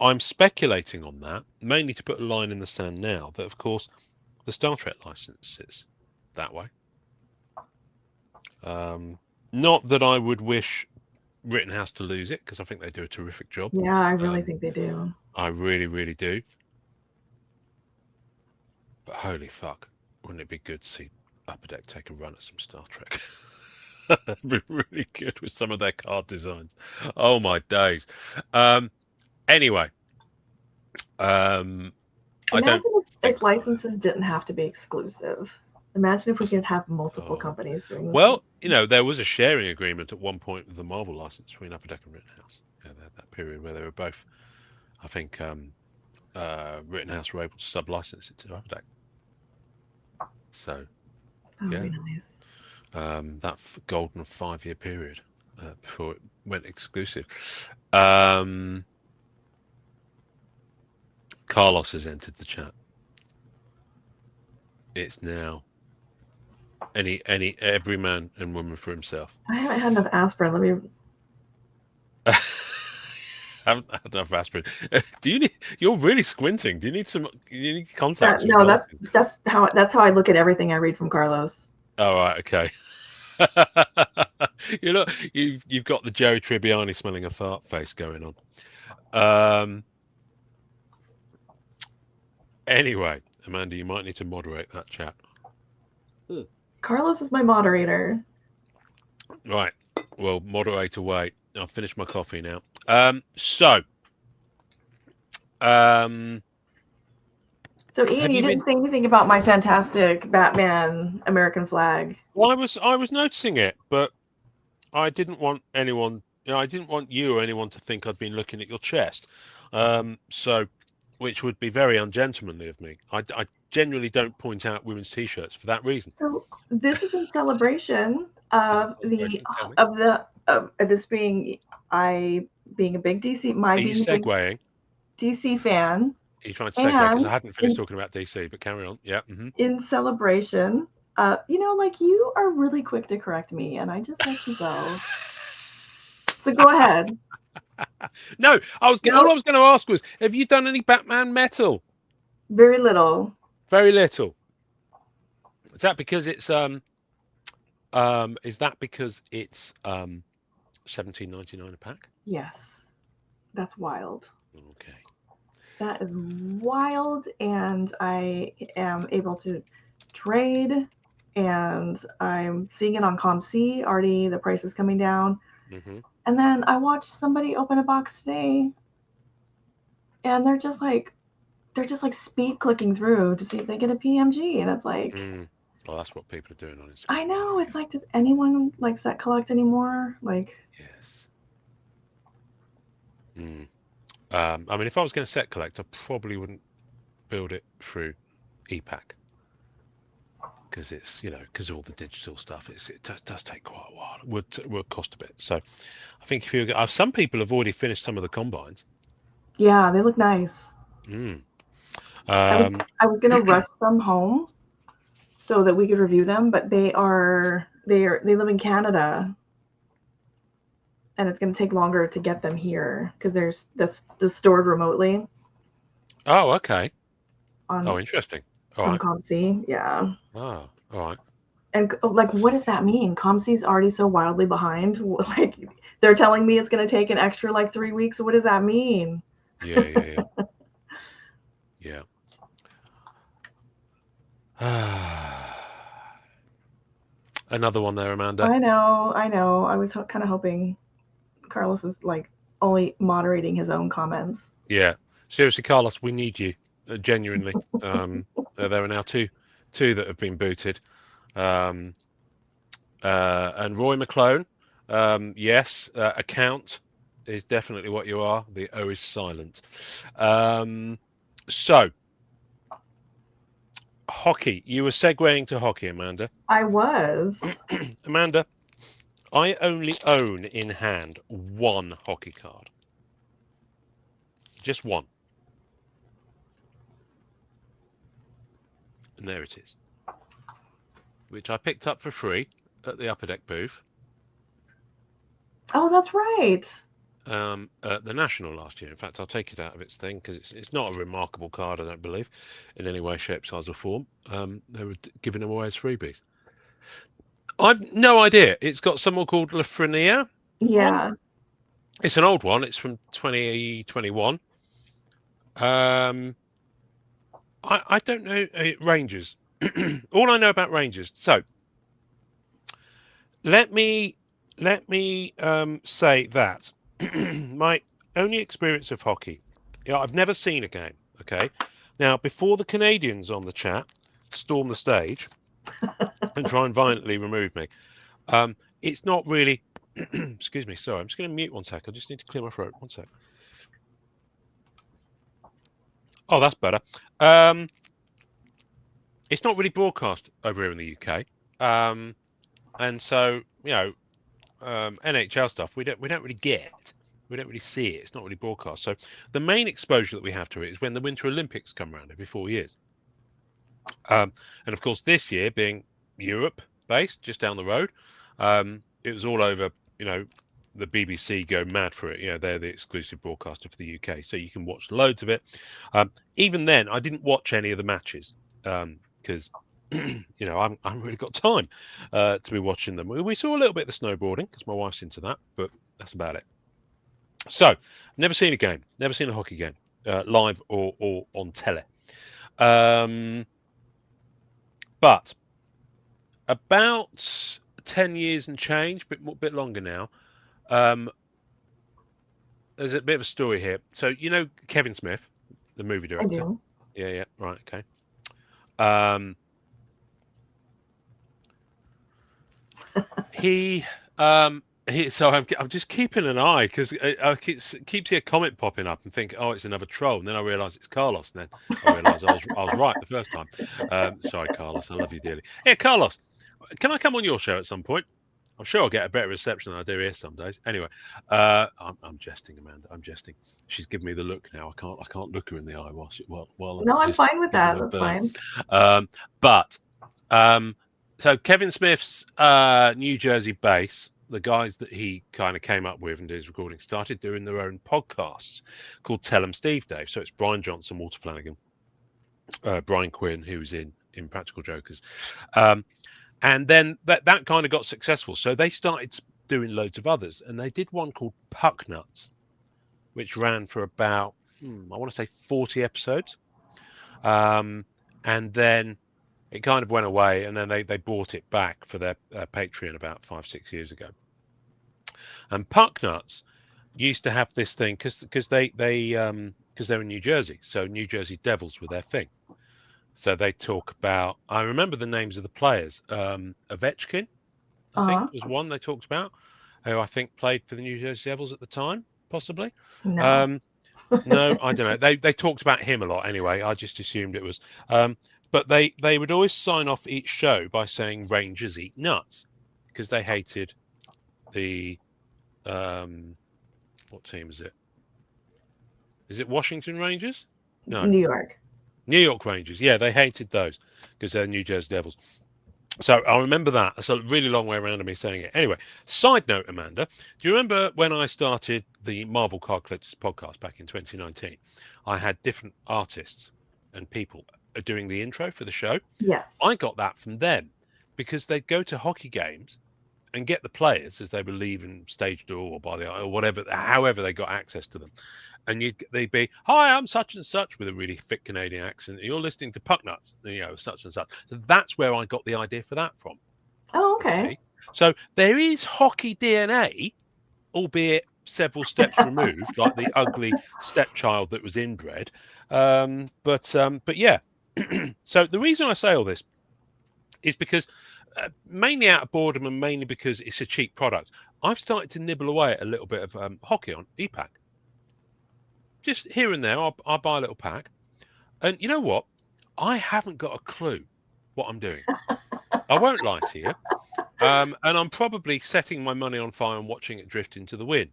I'm speculating on that, mainly to put a line in the sand now, that, of course, the Star Trek license is that way. Not that I would wish Rittenhouse to lose it, because I think they do a terrific job. Yeah, I really think they do. I really, really do. But holy fuck, wouldn't it be good to see Upper Deck take a run at some Star Trek? That'd be really good with some of their card designs. Oh my days. Anyway, Imagine if licenses didn't have to be exclusive. Imagine if we could have multiple companies doing this. Well, you know, there was a sharing agreement at one point with the Marvel license between Upper Deck and Rittenhouse. Yeah, that period where they were both, I think, Rittenhouse were able to sub-license it to Upper Deck. So, that would be nice. That golden 5-year period before it went exclusive. Carlos has entered the chat. It's now every man and woman for himself. I haven't had enough aspirin. Let me. Haven't had enough aspirin. Do you need? You're really squinting. Do you need some? You need contacts? No, that's how I look at everything I read from Carlos. Oh right, okay. You know, you've got the Jerry Tribbiani smelling a fart face going on. Anyway, Amanda, you might need to moderate that chat. Carlos is my moderator. Right. Well, moderate away. I'll finish my coffee now. So Ian, you didn't say anything about my fantastic Batman American flag. Well, I was noticing it, but I didn't want anyone. You know, I didn't want you or anyone to think I'd been looking at your chest. So, which would be very ungentlemanly of me. I generally don't point out women's t-shirts for that reason. So this is in celebration of this being a big DC. Are you segueing? DC fan. Are you trying to segue? Because I hadn't finished talking about DC, but carry on. Yeah. Mm-hmm. In celebration, you are really quick to correct me, and I just let you go. So go ahead. No, all I was going to ask was, have you done any Batman metal? Very little. Very little. Is that because it's $17.99 a pack? Yes. That's wild. Okay. That is wild, and I am able to trade, and I'm seeing it on ComC already. The price is coming down. Mm-hmm. And then I watched somebody open a box today, and they're just like speed clicking through to see if they get a PMG, and it's like, well, that's what people are doing on Instagram. I know. It's like, does anyone like set collect anymore? Like, yes. I mean, if I was going to set collect, I probably wouldn't build it through ePack, because it's, because all the digital stuff, it does take quite a while. It would cost a bit. So I think if some people have already finished some of the combines. Yeah, they look nice. I was going to rush them home so that we could review them, but they live in Canada, and it's going to take longer to get them here because there's this stored remotely. Oh, okay. Interesting. On ComC, yeah. Oh, all right. And what does that mean? ComC's already so wildly behind. Like, they're telling me it's going to take an extra 3 weeks. What does that mean? Yeah. Another one there, Amanda. I know. I was kind of hoping Carlos is only moderating his own comments. Yeah. Seriously, Carlos, we need you. Genuinely. There are now two that have been booted. And Roy McClone, Yes, account is definitely what you are. The O is silent. So, hockey. You were segueing to hockey, Amanda. I was. Amanda, I only own in hand one hockey card. Just one. And there it is. Which I picked up for free at the Upper Deck booth. Oh, that's right. At the National last year. In fact, I'll take it out of its thing because it's not a remarkable card, I don't believe, in any way, shape, size, or form. They were giving them away as freebies. I've no idea. It's got someone called Lafreniere. Yeah. It's an old one. It's from 2021. I don't know Rangers. All I know about Rangers. So let me say that my only experience of hockey, I've never seen a game. Okay, now before the Canadians on the chat storm the stage and try and violently remove me, it's not really. Excuse me. Sorry, I'm just going to mute one sec. I just need to clear my throat. One sec. Oh, that's better. It's not really broadcast over here in the UK, and so NHL stuff we don't really get. We don't really see it. It's not really broadcast. So the main exposure that we have to it is when the Winter Olympics come around every 4 years. And of course, this year being Europe based, just down the road, it was all over. The BBC go mad for it. They're the exclusive broadcaster for the UK, so you can watch loads of it. Even then, I didn't watch any of the matches because I haven't really got time to be watching them. We saw a little bit of the snowboarding because my wife's into that, but that's about it. So, never seen a game, never seen a hockey game, live or on telly. But about 10 years and change, bit longer now. There's a bit of a story here. So Kevin Smith, the movie director. I do. Yeah, right, okay. So I'm just keeping an eye because I keep seeing a comment popping up and think, oh, it's another troll, and then I realise it's Carlos, and then I realise I was right the first time. Sorry, Carlos, I love you dearly. Yeah, Carlos, can I come on your show at some point? I'm sure I'll get a better reception than I do here some days. Anyway, I'm jesting, Amanda. I'm jesting. She's giving me the look now. I can't look her in the eye while. No, I'm fine with that. That's fine. So Kevin Smith's New Jersey base, the guys that he kind of came up with and did his recording, started doing their own podcasts called Tell 'em Steve Dave. So it's Brian Johnson, Walter Flanagan, Brian Quinn, who's in Practical Jokers. And then that kind of got successful. So they started doing loads of others. And they did one called Puck Nuts, which ran for about, I want to say 40 episodes. And then it kind of went away. And then they brought it back for their Patreon about 5-6 years ago. And Puck Nuts used to have this thing because they're in New Jersey. So New Jersey Devils were their thing. So they talk about, I remember the names of the players. Ovechkin, I think, was one they talked about, who I think played for the New Jersey Devils at the time, possibly. No, no, I don't know. They talked about him a lot anyway. I just assumed it was. But they would always sign off each show by saying Rangers eat nuts because they hated the, what team is it? Is it Washington Rangers? No. New York Rangers. Yeah, they hated those because they're New Jersey Devils. So I remember that. That's a really long way around of me saying it. Anyway, side note, Amanda, do you remember when I started the Marvel Card Collectors podcast back in 2019? I had different artists and people doing the intro for the show. Yes. I got that from them because they'd go to hockey games and get the players as they were leaving stage door or whatever, however they got access to them. And they'd be, hi, I'm such and such with a really thick Canadian accent. You're listening to Puck Nuts, such and such. So that's where I got the idea for that from. Oh, okay. So there is hockey DNA, albeit several steps removed, like the ugly stepchild that was inbred. But yeah. So the reason I say all this is because mainly out of boredom and mainly because it's a cheap product. I've started to nibble away at a little bit of hockey on e-pack. Just here and there, I'll buy a little pack. And you know what? I haven't got a clue what I'm doing. I won't lie to you. And I'm probably setting my money on fire and watching it drift into the wind.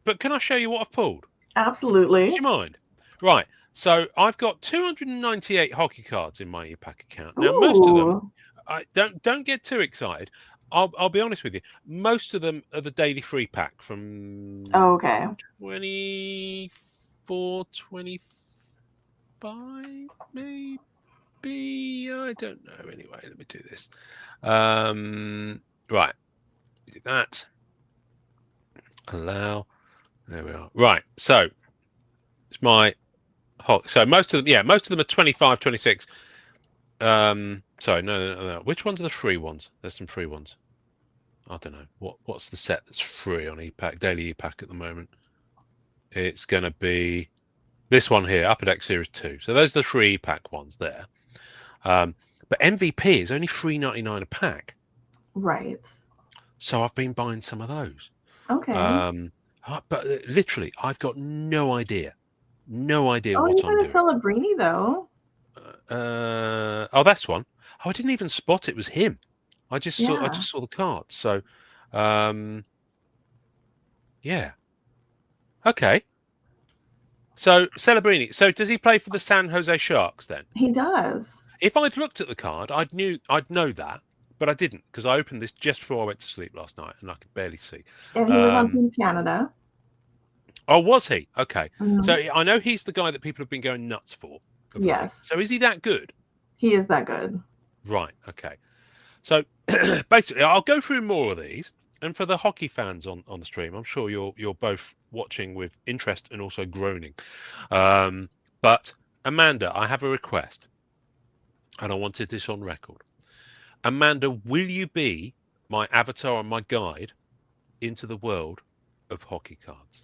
But can I show you what I've pulled? Absolutely. Do you mind? Right. So I've got 298 hockey cards in my e-pack account. Now, most of them, I don't get too excited. I'll be honest with you. Most of them are the daily free pack from 24, 25, maybe. I don't know. Anyway, let me do this. Right. Do that. Allow. There we are. Right. So it's my so most of them, most of them are 25, 26. Sorry, no. Which ones are the free ones? There's some free ones. I don't know. What's the set that's free on e-pack, daily e-pack at the moment? It's going to be this one here, Upper Deck Series 2. So those are the free e-pack ones there. But MVP is only $3.99 a pack. Right. So I've been buying some of those. Okay. But literally, I've got no idea. No idea what I'm I'm doing. Oh, you got a Celebrini, though. Oh, that's one. Oh, I didn't even spot it was him. I just saw the card. So, yeah. Okay. So Celebrini. So does he play for the San Jose Sharks then? He does. If I'd looked at the card, I'd know that, but I didn't because I opened this just before I went to sleep last night and I could barely see. And he was on Team Canada. Oh, was he? Okay. Mm-hmm. So I know he's the guy that people have been going nuts for. Yes. So is he that good? He is that good. Right. Okay. So basically, I'll go through more of these. And for the hockey fans on the stream, I'm sure you're both watching with interest and also groaning. But Amanda, I have a request. And I wanted this on record. Amanda, will you be my avatar and my guide into the world of hockey cards?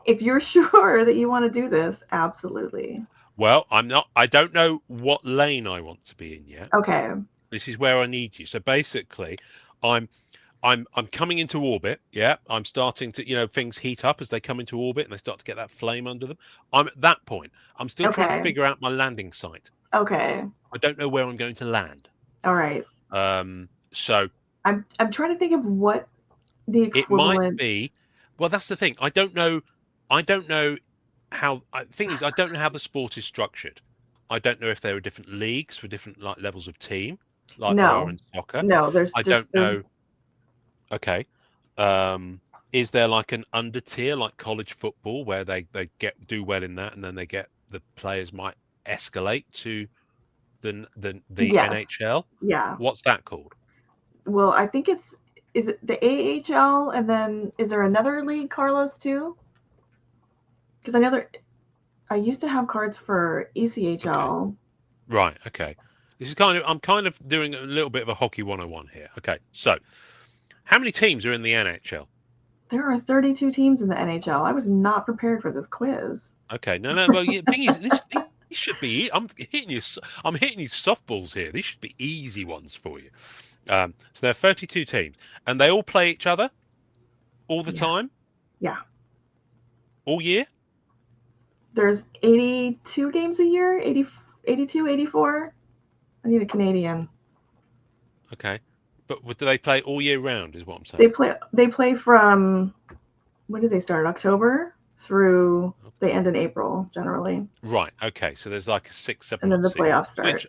If you're sure that you want to do this, absolutely. Well, I'm not. I don't know what lane I want to be in yet. Okay. This is where I need you. So basically, I'm coming into orbit. Yeah, I'm starting to, things heat up as they come into orbit and they start to get that flame under them. I'm at that point. I'm still trying to figure out my landing site. Okay. I don't know where I'm going to land. All right. So I'm trying to think of what the equivalent. It might be. Well, that's the thing. I don't know how. Thing is, I don't know how the sport is structured. I don't know if there are different leagues for different levels of team, like there are in soccer. No, there's. I don't know. Okay. Is there like an under tier like college football where they do well in that and then the players might escalate to the NHL? Yeah. What's that called? Well, I think is it the AHL and then is there another league, Carlos, too? Because I used to have cards for ECHL. Okay. Right. Okay. This is I'm kind of doing a little bit of a hockey 101 here. Okay. So, how many teams are in the NHL? There are 32 teams in the NHL. I was not prepared for this quiz. Okay. No. Well, the thing is, this should be. I'm hitting you softballs here. These should be easy ones for you. So there are 32 teams, and they all play each other all the time. Yeah. All year. There's 82 games a year. 82, 84. I need a Canadian. Okay. But do they play all year round is what I'm saying? They play from, when did they start? October through, they end in April, generally. Right. Okay. So there's like a 6, 7 and then the playoffs start.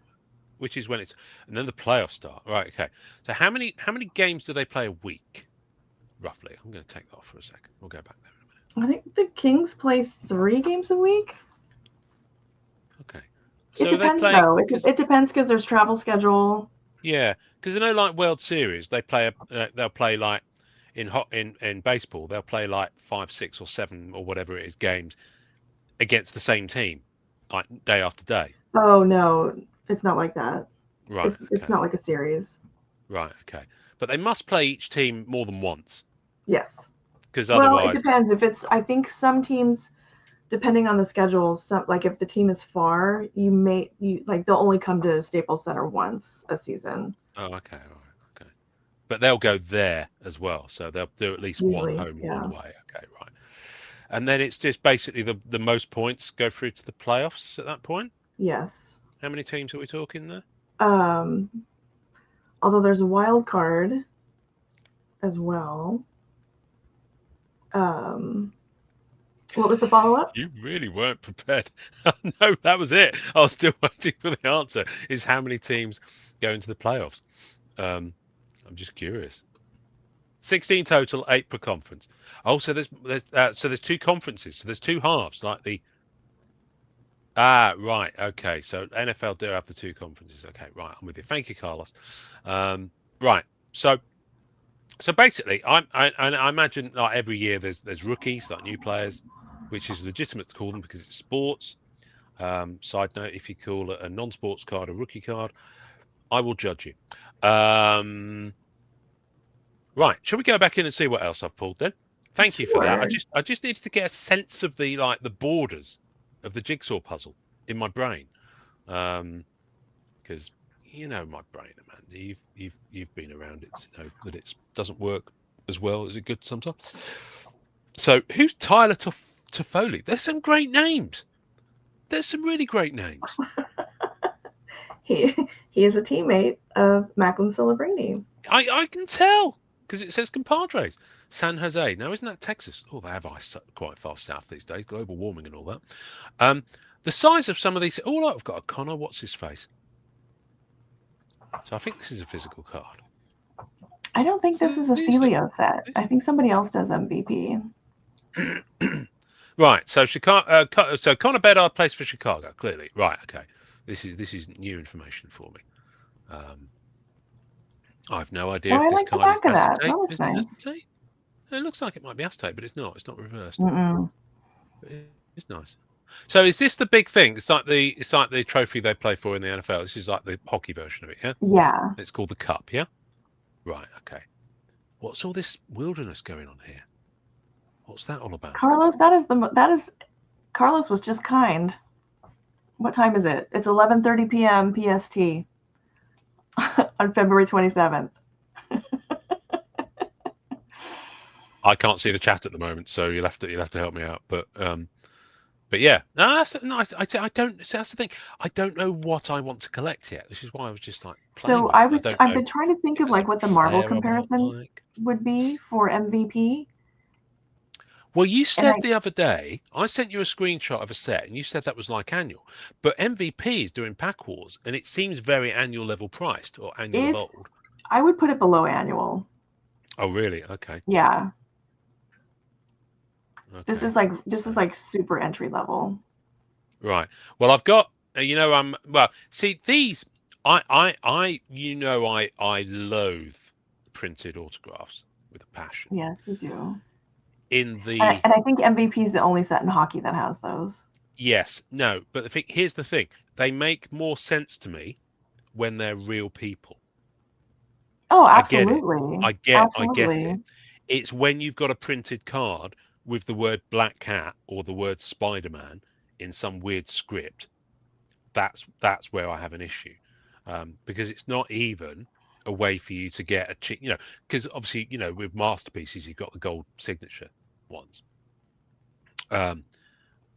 Which is when it's, and then the playoffs start. Right. Okay. So how many games do they play a week? Roughly. I'm going to take that off for a second. We'll go back there in a minute. I think the Kings play 3 games a week. Okay. So it depends, though. It depends because there's travel schedule. Yeah, because like World Series, they play. They'll play like in baseball. They'll play like 5, 6, or 7 or whatever it is games against the same team, like day after day. Oh no, it's not like that. Right. It's not like a series. Right. Okay. But they must play each team more than once. Yes. Because otherwise, it depends. I think some teams depending on the schedule, some like if the team is far, they'll only come to Staples Center once a season. Oh, okay, all right, okay. But they'll go there as well, so they'll do at least one Usually, home, yeah. one away. Okay, right. And then it's just basically the most points go through to the playoffs at that point. Yes. How many teams are we talking there? Although there's a wild card as well. What was the follow-up? You really weren't prepared. No, that was it. I was still waiting for the answer. Is how many teams go into the playoffs? I'm just curious. 16 total, 8 per conference. Oh, so there's two conferences. So there's two halves, like the. Right. Okay. So NFL do have the two conferences. Okay. Right. I'm with you. Thank you, Carlos. Right. So basically, I imagine like every year there's rookies, like new players, which is legitimate to call them because it's sports. Side note: if you call a non-sports card a rookie card, I will judge you. Right. Shall we go back in and see what else I've pulled then? Thank you for that. I just needed to get a sense of the borders of the jigsaw puzzle in my brain, because you know my brain, man. You've been around it, to know that it doesn't work as well as it could sometimes. So who's Tyler Toffoli? There's some great names. There's some really great names. He is a teammate of Macklin Celebrini. I can tell because it says compadres. San Jose. Now, isn't that Texas? Oh, they have ice quite far south these days. Global warming and all that. The size of some of these. Oh, look, I've got a Connor. What's his face? So I think this is a physical card. I don't think this is a Celio set. I think somebody else does MVP. Right. So Chicago. So Connor Bedard plays for Chicago. Clearly. Right. Okay. This is new information for me. I have no idea if this card is acetate. Is it acetate? It looks like it might be acetate, but it's not. It's not reversed. But it's nice. So is this the big thing? It's like the trophy they play for in the NFL. This is like the hockey version of it, yeah? Yeah. It's called the Cup, yeah? Right, okay. What's all this wilderness going on here? What's that all about? Carlos, Carlos was just kind. What time is it? It's 11:30 p.m. PST on February 27th. I can't see the chat at the moment, so you'll have to help me out. But yeah, no, that's nice. That's the thing. I don't know what I want to collect yet. This is why I was just like. So I've been trying to think of like what the Marvel comparison would be for MVP. Well, you said the other day, I sent you a screenshot of a set, and you said that was like annual. But MVP is doing Pack Wars, and it seems very annual level priced or annual of old. I would put it below annual. Oh, really? Okay. Yeah. Okay. This is like super entry level. Right. Well, I've got well, see these. I loathe printed autographs with a passion. Yes, you do. And I think MVP is the only set in hockey that has those. Yes. No, but here's the thing. They make more sense to me when they're real people. Oh, absolutely. I get it. It's when you've got a printed card with the word Black Cat or the word Spider-Man in some weird script. That's where I have an issue, because it's not even a way for you to get because obviously with masterpieces you've got the gold signature ones, and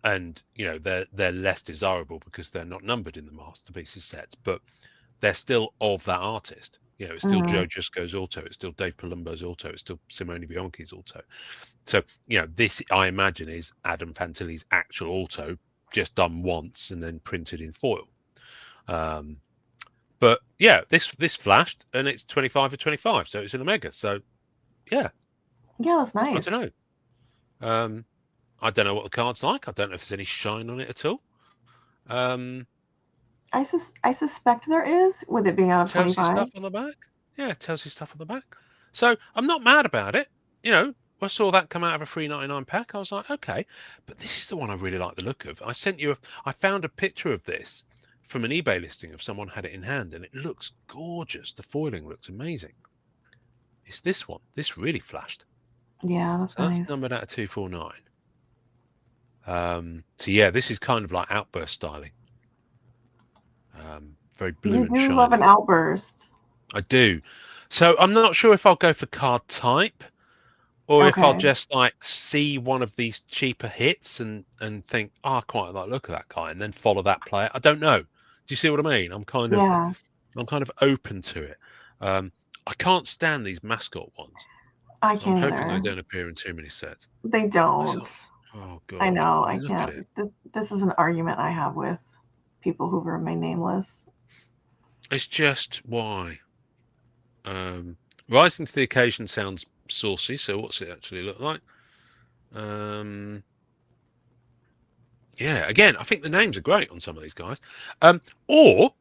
they're less desirable because they're not numbered in the masterpieces sets, but they're still of that artist. It's still Joe Jusko's auto, it's still Dave Palumbo's auto, it's still Simone Bianchi's auto. So this I imagine is Adam Fantilli's actual auto, just done once and then printed in foil. But yeah, this flashed and it's 25 or 25, so it's an Omega. So yeah, that's nice. I don't know. I don't know what the card's like. I don't know if there's any shine on it at all. I suspect there is, with it being out of 25. Tells you stuff on the back. Yeah, it tells you stuff on the back. So I'm not mad about it. I saw that come out of a $3.99 pack. I was like, okay, but this is the one I really like the look of. I found a picture of this from an eBay listing of someone had it in hand, and it looks gorgeous. The foiling looks amazing. It's this one. This really flashed. Yeah, that's nice. That's numbered out of 249. So yeah, this is kind of like outburst styling. Very blue You and do love an shiny. outburst. I do. So I'm not sure if I'll go for card type or if I'll Okay. just like see one of these cheaper hits and think, oh, I quite like the look of that guy, and then follow that player. I don't know. Do you see what I mean? I'm kind of open to it. I can't stand these mascot ones. I I'm can't hoping they either. don't appear in too many sets. They That's don't. oh I god. know. I I mean, look at it. can't. This is an argument I have with people who remain nameless. It's just why. Rising to the occasion sounds saucy. So what's it actually look like? Yeah. Again, I think the names are great on some of these guys. Or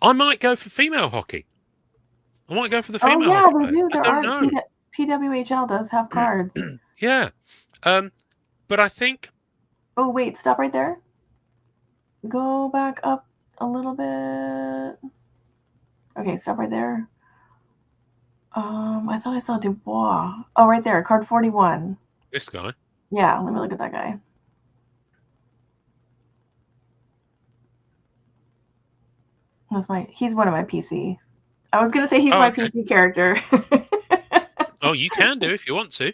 I might go for female hockey. I might go for the Oh female yeah, hockey they players. do. I There don't are know. PWHL does have cards. Yeah. But I think. Oh wait, stop right there. Go back up a little bit. Okay, stop right there. I thought I saw Dubois. Oh, right there, card 41. This guy. Yeah, let me look at that guy. He's one of my PC. I was gonna say he's my Okay. PC character. Oh, you can do if you want to.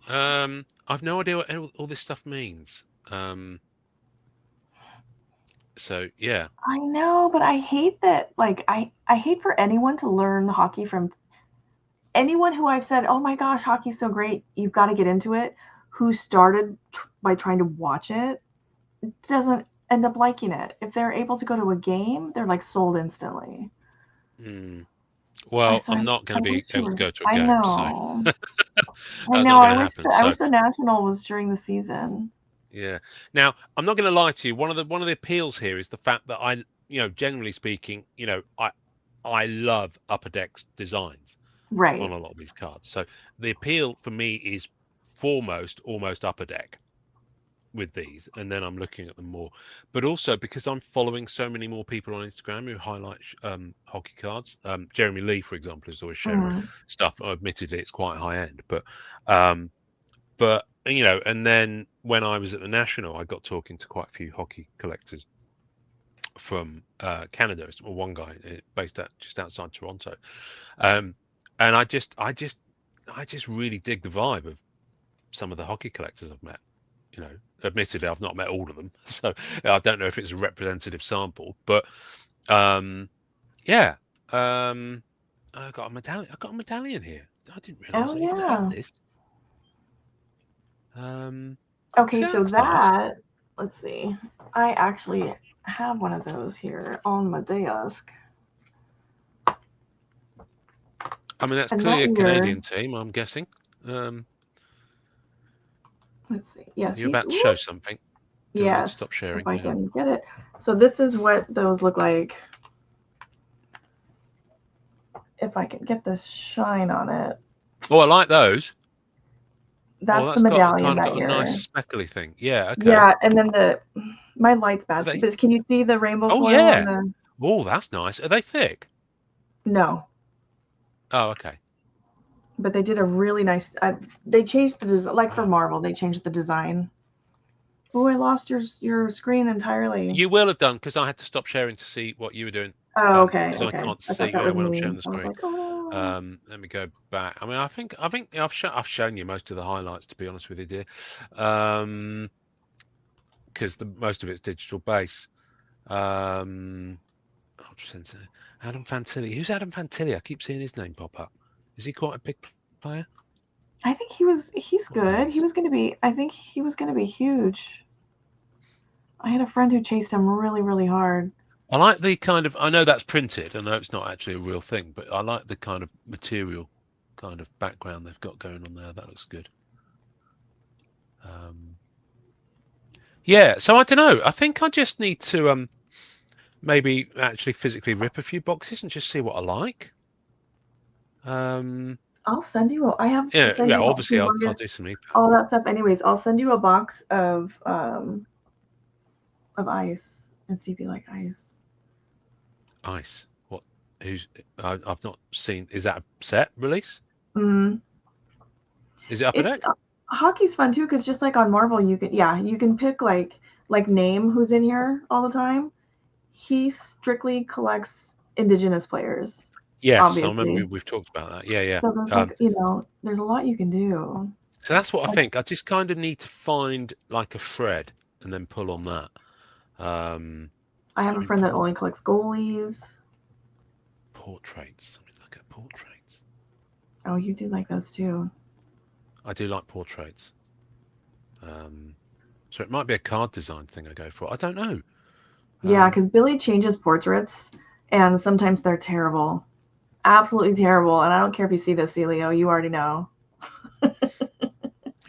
I've no idea what all this stuff means. So yeah. I know, but I hate that. Like, I hate for anyone to learn hockey from anyone who I've said, "Oh my gosh, hockey's so great, you've got to get into it." Who started by trying to watch it doesn't end up liking it. If they're able to go to a game, they're like sold instantly. Well, I'm not going to be wish you able to were. go to a I game, so know. I that's know. not going to happen. I So wish the national was during the season. yeah. Now, I'm not going to lie to you. One of the appeals here is the fact that generally speaking, I love Upper Deck's designs Right. on a lot of these cards. So the appeal for me is foremost almost Upper Deck with these, and then I'm looking at them more. But also because I'm following so many more people on Instagram who highlight hockey cards. Jeremy Lee, for example, is always sharing stuff. Admittedly, it's quite high end, but and then when I was at the National, I got talking to quite a few hockey collectors from Canada. Well, one guy based just outside Toronto, and I just really dig the vibe of some of the hockey collectors I've met. Admittedly, I've not met all of them, so I don't know if it's a representative sample. But yeah, I got a medallion. I got a medallion here. I didn't realize I even had this. Okay, so that's nice. Let's see. I actually have one of those here on my desk. I mean, that's clearly a Canadian team, I'm guessing. Let's see. Yes, you're about to show something. Yes, stop sharing. if I can get it. So this is what those look like. If I can get this shine on it. Oh, I like those. That's the medallion got year. A nice speckly thing. Yeah. Okay. Yeah, and then my light's bad. But can you see the rainbow foil on the? Oh, that's nice. Are they thick? No. Oh, okay. But they did a really nice. They changed the design, like for Marvel. They changed the design. Oh, I lost your screen entirely. You will have done because I had to stop sharing to see what you were doing. Oh, okay. Because I can't see when I'm showing the screen. Like, oh. Let me go back. I mean, I think I've shown you most of the highlights, to be honest with you, dear. Because most of it's digital base. Adam Fantilli. Who's Adam Fantilli? I keep seeing his name pop up. Is he quite a big player? I think he's good. He was going to be. I think he was going to be huge. I had a friend who chased him really, really hard. I like the kind of. I know that's printed. I know it's not actually a real thing, but I like the kind of material, kind of background they've got going on there. That looks good. Yeah. So I don't know. I think I just need to maybe actually physically rip a few boxes and just see what I like. I'll send you. I have. To send you obviously I'll do some all that stuff. Anyways, I'll send you a box of ice and see if you like ice. Ice. What? I've not seen. Is that a set release? Mm. Is it Upper Deck? Hockey's fun too, because just like on Marvel, you can pick like name who's in here all the time. He strictly collects indigenous players. Yes, Obviously. I remember we've talked about that. Yeah. So there's like there's a lot you can do. So that's what I think. I just kind of need to find like a thread and then pull on that. I have a friend that only collects goalies. Portraits. I mean, look at portraits. Oh, you do like those too. I do like portraits. So it might be a card design thing I go for. I don't know. Yeah, because Billy changes portraits, and sometimes they're terrible. Absolutely terrible. And I don't care if you see this, Celio. You already know.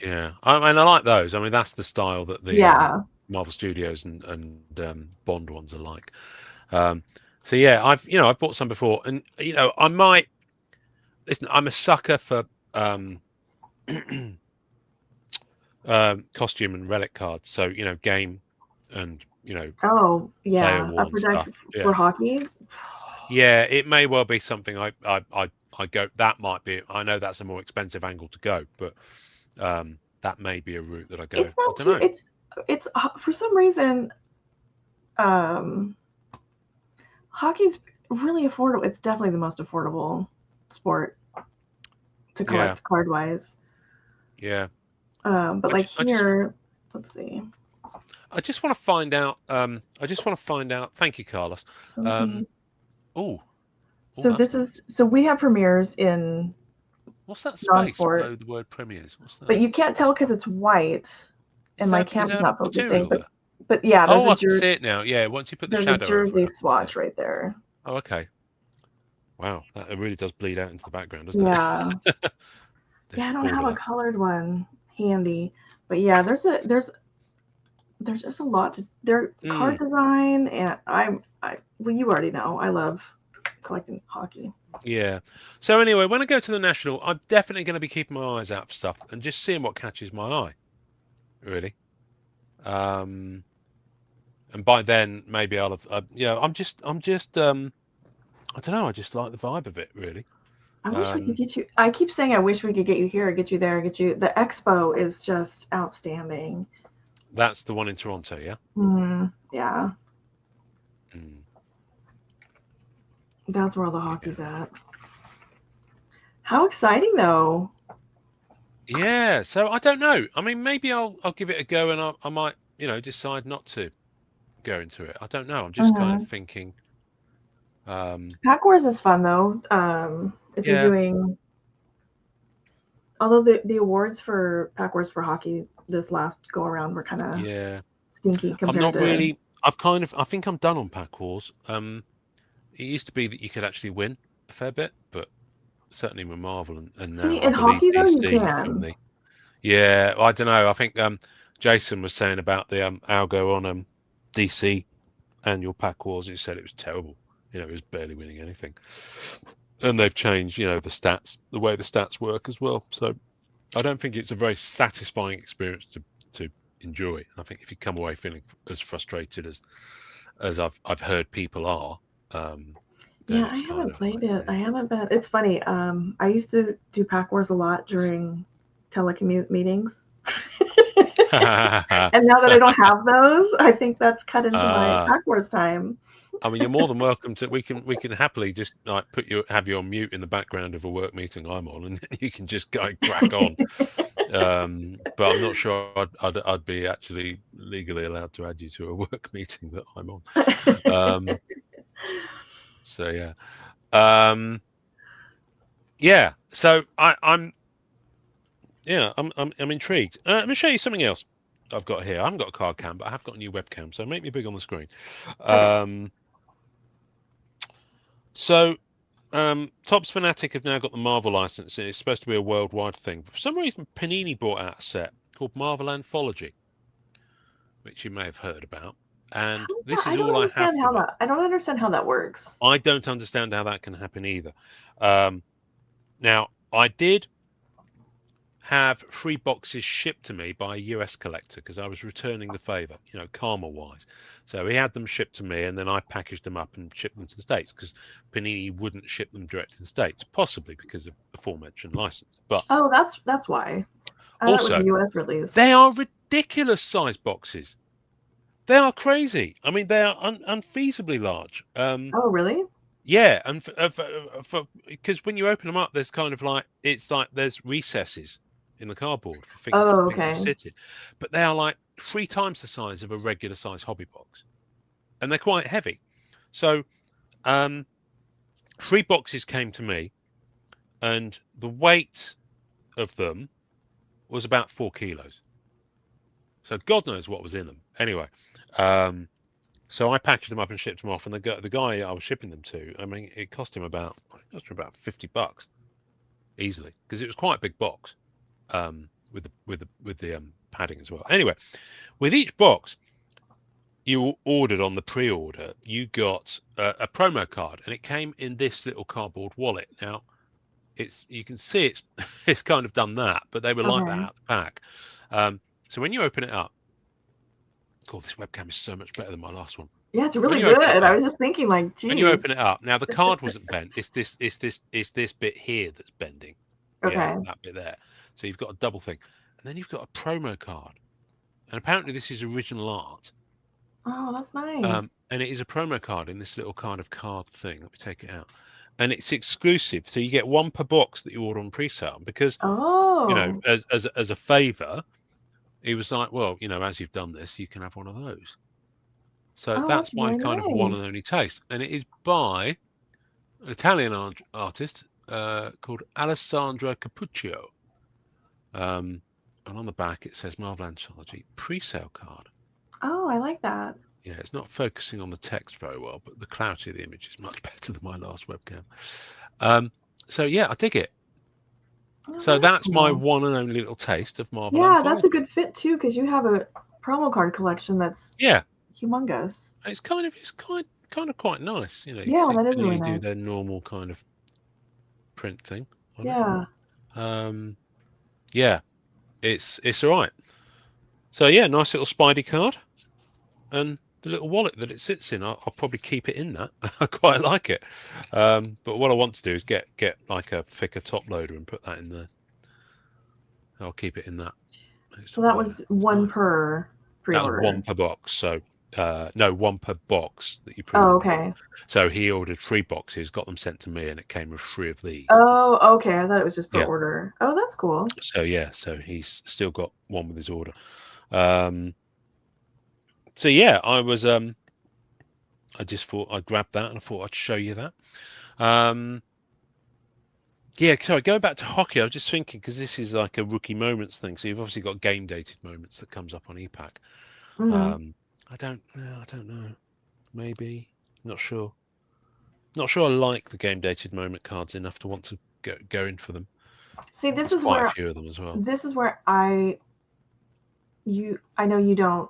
Yeah. I like those. I mean, that's the style that the Marvel Studios and Bond ones are like. So yeah, I've bought some before, and I might listen. I'm a sucker for costume and relic cards. So game and Oh yeah, player war Upper Deck stuff. for hockey. Yeah, it may well be something I go. That might be. I know that's a more expensive angle to go, but that may be a route that I go. It's not too. It's for some reason. Hockey's really affordable. It's definitely the most affordable sport to collect card wise. Yeah. But like here, let's see. I just want to find out. Thank you, Carlos. So we have premieres in. What's that space below the word premieres? What's that? But you can't tell because it's white, and my camera's not focusing. But yeah, there's I can see it now. Yeah, once you put the shadow. There's a jersey swatch right there. Oh, okay. Wow, that really does bleed out into the background, doesn't it? Yeah. Yeah, I don't have a colored one handy, but yeah, there's just a lot to card design, and well, you already know I love collecting hockey. Yeah. So anyway, when I go to the National, I'm definitely going to be keeping my eyes out for stuff and just seeing what catches my eye. Really. And by then maybe I'll have. I'm just. I don't know. I just like the vibe of it, really. I wish we could get you. I keep saying I wish we could get you here, get you there, get you. The expo is just outstanding. That's the one in Toronto, yeah? Yeah. That's where all the hockey's at. How exciting, though. Yeah, so I don't know. I mean, maybe I'll give it a go, and I might, decide not to go into it. I don't know. I'm just kind of thinking. Pack Wars is fun, though. If you're doing. Although the awards for Pack Wars for hockey this last go around were kind of stinky compared to. I'm not really. I think I'm done on Pack Wars. It used to be that you could actually win a fair bit, but certainly with Marvel and now in hockey though you can. Yeah, I don't know. I think Jason was saying about the algo on DC annual Pack Wars. He said it was terrible. It was barely winning anything. And they've changed, the stats, the way the stats work as well. So I don't think it's a very satisfying experience to enjoy. I think if you come away feeling as frustrated as I've heard people are. I haven't played it. I haven't been. It's funny. I used to do Pack Wars a lot during telecommute meetings. And now that I don't have those, I think that's cut into my Pack Wars time. I mean, you're more than welcome to. We can happily just like have you on mute in the background of a work meeting I'm on, and you can just go crack on. But I'm not sure I'd be actually legally allowed to add you to a work meeting that I'm on. So yeah, yeah. So I'm intrigued. Let me show you something else I've got here. I haven't got a card cam, but I have got a new webcam, so make me big on the screen. So, Topps Fanatic have now got the Marvel license, and it's supposed to be a worldwide thing. For some reason, Panini brought out a set called Marvel Anthology, which you may have heard about. And this is all I have. I don't understand how that works. I don't understand how that can happen either. Now, I did have 3 boxes shipped to me by a US collector because I was returning the favor, karma-wise. So he had them shipped to me, and then I packaged them up and shipped them to the States because Panini wouldn't ship them direct to the States, possibly because of the aforementioned license. But that's why. I thought it was Also, a US release. they are ridiculous size boxes. They are crazy. I mean, they are unfeasibly large. Oh, really? Yeah, and because when you open them up, there's kind of like it's like there's recesses in the cardboard for things Oh, to okay. sit in, but they are like 3 times the size of a regular size hobby box, and they're quite heavy. So, 3 boxes came to me, and the weight of them was about 4 kilos. So God knows what was in them. Anyway, so I packaged them up and shipped them off, and the guy I was shipping them to, I mean, it cost him about $50 easily, because it was quite a big box, with the padding as well. Anyway, with each box you ordered on the pre-order, you got a promo card, and it came in this little cardboard wallet. Now, you can see it's kind of done that, but they were like that Okay. out the pack. So when you open it up, God, this webcam is so much better than my last one. Yeah, it's When really you open good. it I up, was just thinking, like, when you geez. open it up, now the card wasn't bent. It's this bit here that's bending. Okay. Yeah, that bit there. So you've got a double thing, and then you've got a promo card, and apparently this is original art. Oh, that's nice. And it is a promo card in this little kind of card thing. Let me take it out, and it's exclusive. So you get 1 per box that you order on pre-sale, because Oh, as a favour, he was like, well, as you've done this, you can have one of those. So oh, that's that's my really kind of one and nice. only taste, and it is by an Italian artist called Alessandra Capuccio. And on the back it says Marvel Anthology pre-sale card. Oh, I like that. Yeah, it's not focusing on the text very well, but the clarity of the image is much better than my last webcam. So yeah, I dig it. Oh, So that's my cool. one and only little taste of Marvel Yeah, that's a Anthology. good fit too, because you have a promo card collection that's Yeah, humongous. it's kind of quite nice. You Yeah, see that is really Panini do nice. their normal kind of print thing on Yeah. it. Yeah, it's all right. So yeah, nice little Spidey card, and the little wallet that it sits in. I'll probably keep it in that. I quite like it. But what I want to do is get like a thicker top loader and put that in there. I'll keep it in that. So that was one per That was pre-order. 1 per box. So no, 1 per box that you Oh, pre-ordered. okay. So he ordered 3 boxes, got them sent to me, and it came with 3 of these. Oh, okay. I thought it was just per Yeah. order. Oh, that's cool. So yeah, so he's still got 1 with his order. So yeah, I was I just thought I'd grab that, and I thought I'd show you that. Yeah, sorry, going back to hockey, I was just thinking, because this is like a rookie moments thing. So you've obviously got game dated moments that comes up on EPAC. Mhm. I don't know. Maybe, not sure. Not sure I like the game dated moment cards enough to want to go in for them. See, this There's is quite a where few of them as well. this is where I know you don't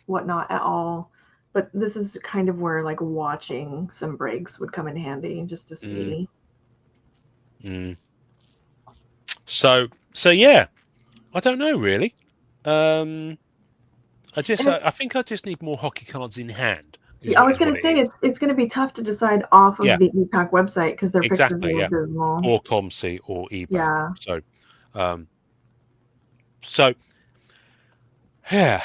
whatnot at all, but this is kind of where like watching some breaks would come in handy just to see. So yeah, I don't know really. I think I just need more hockey cards in hand. I was going to say it's going to be tough to decide off of the EPAC website because their pictures are abysmal. Or ComC or eBay. Yeah. So yeah.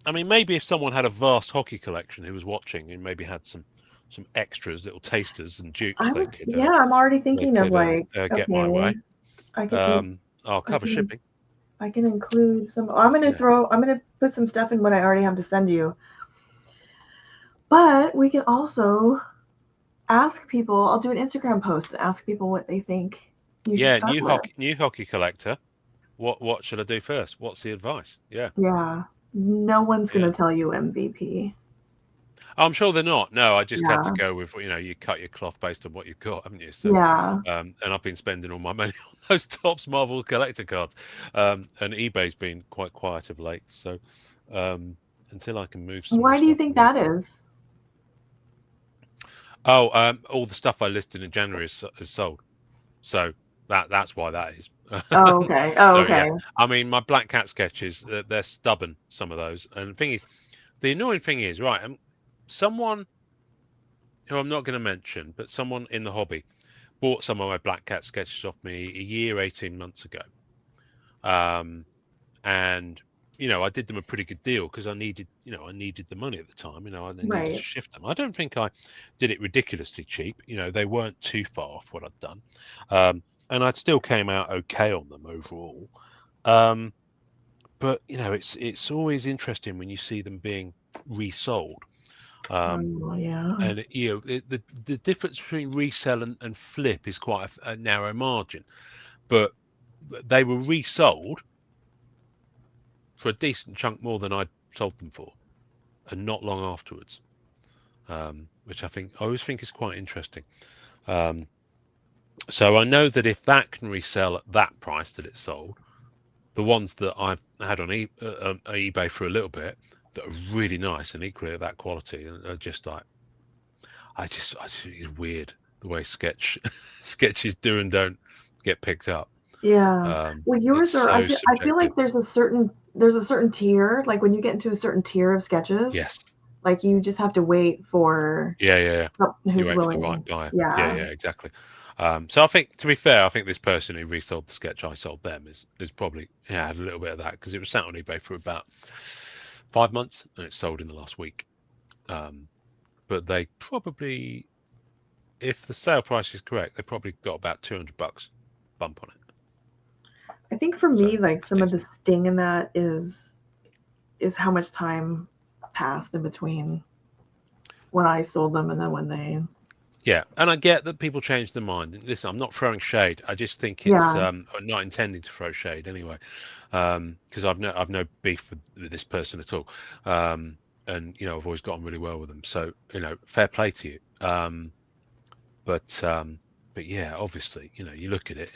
I mean, maybe if someone had a vast hockey collection who was watching and maybe had some extras, little tasters and dukes, I'm already thinking of like get my way. I'll cover shipping. I can include some. I'm going to put some stuff in what I already have to send you. But we can also ask people. I'll do an Instagram post and ask people what they think. New hockey collector. What should I do first? What's the advice? Yeah. Yeah. No one's going to tell you MVP. I'm sure they're not. No, I just had to go with, you cut your cloth based on what you've got, haven't you? So, and I've been spending all my money on those Topps Marvel collector cards. And eBay's been quite quiet of late. So until I can move some. Why do you think that is? Oh, all the stuff I listed in January is sold. So that's why that is. Oh, okay. Okay. Yeah. I mean, my Black Cat sketches, they're stubborn, some of those. And the thing is, the annoying thing is, right, someone who I'm not going to mention, but someone in the hobby bought some of my Black Cat sketches off me a year, 18 months ago. And I did them a pretty good deal because I needed the money at the time. I needed to shift them. I don't think I did it ridiculously cheap. They weren't too far off what I'd done, and I still came out okay on them overall. But it's always interesting when you see them being resold. Yeah. And the difference between resell and flip is quite a narrow margin, but they were resold for a decent chunk more than I'd sold them for, and not long afterwards, which I always think is quite interesting. So I know that if that can resell at that price that it sold, the ones that I've had on eBay for a little bit that are really nice and equally at that quality are just like, I just think it's weird the way sketches do and don't get picked up. Yeah. Well, yours are. I feel like there's a certain tier. Like when you get into a certain tier of sketches. Yes. Like you just have to wait for. Yeah. Who's you wait willing? For the right buyer. Yeah. Yeah, exactly. So I think, to be fair, I think this person who resold the sketch I sold them is probably had a little bit of that because it was sat on eBay for about 5 months and it's sold in the last week. But they probably, if the sale price is correct, they probably got about $200 bump on it. I think for me, like some of the sting in that is how much time passed in between when I sold them and then when they. Yeah, and I get that people change their mind. Listen, I'm not throwing shade. I just think it's I'm not intending to throw shade anyway, because I've no beef with this person at all, and I've always gotten really well with them. So fair play to you. But yeah, obviously, you look at it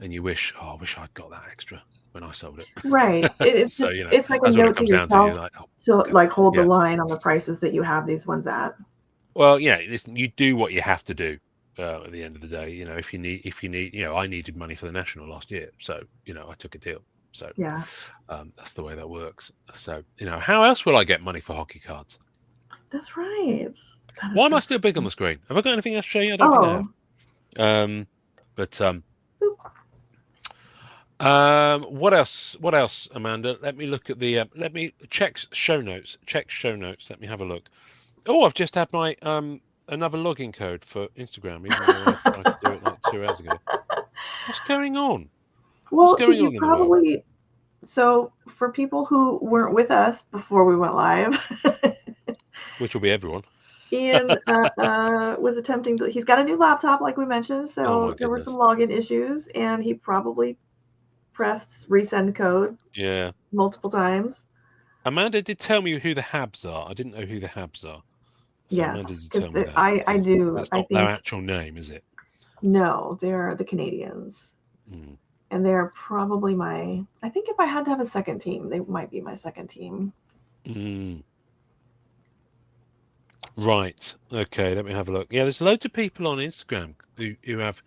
and you wish, I wish I'd got that extra when I sold it. Right. It's so it's like a note to yourself. Hold the line on the prices that you have these ones at. Well, listen, you do what you have to do at the end of the day. If you need, I needed money for the National last year, so I took a deal. So yeah, that's the way that works. So how else will I get money for hockey cards? That's right. Why am I still big on the screen? Have I got anything else to show you? I don't think I have. What else, Amanda? Let me look at the. Let me check show notes. Let me have a look. Oh, I've just had my another login code for Instagram, even though I tried to do it like 2 hours ago. What's going on? Well, because you probably. So for people who weren't with us before we went live, which will be everyone, Ian was attempting to. He's got a new laptop, like we mentioned, so there were some login issues, and he probably pressed resend code. Yeah. Multiple times. Amanda did tell me who the Habs are. I didn't know who the Habs are. So yes, because I do. That's not their actual name, is it? No, they're the Canadians. Mm. And they're probably I think if I had to have a second team, they might be my second team. Mm. Right. Okay, let me have a look. Yeah, there's loads of people on Instagram who have,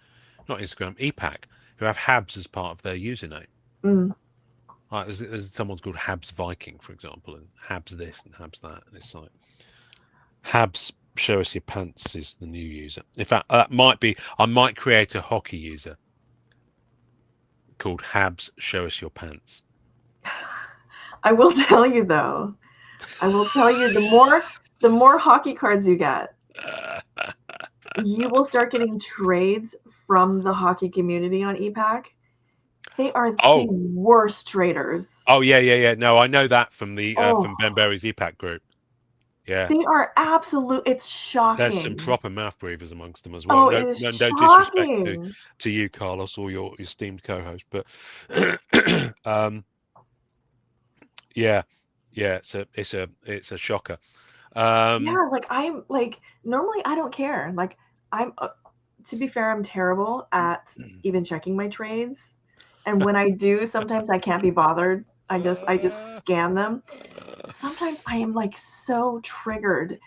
not Instagram, EPAC, who have Habs as part of their username. Mm. There's someone's called Habs Viking, for example, and Habs this and Habs that. And it's like, Habs show us your pants is the new user. In fact, that might be, I might create a hockey user called Habs show us your pants. I will tell you though, the more hockey cards you get, you will start getting trades from the hockey community on EPAC. They are the worst traders. Oh yeah. No, I know that from the from Ben Berry's EPAC group. Yeah, they are absolute. It's shocking. There's some proper mouth breathers amongst them as well. No disrespect to you, Carlos, or your esteemed co-host, but yeah, it's a shocker. I'm like normally I don't care. Like I'm to be fair, I'm terrible at even checking my trades, and when I do, sometimes I can't be bothered. I just scan them. Sometimes I am like so triggered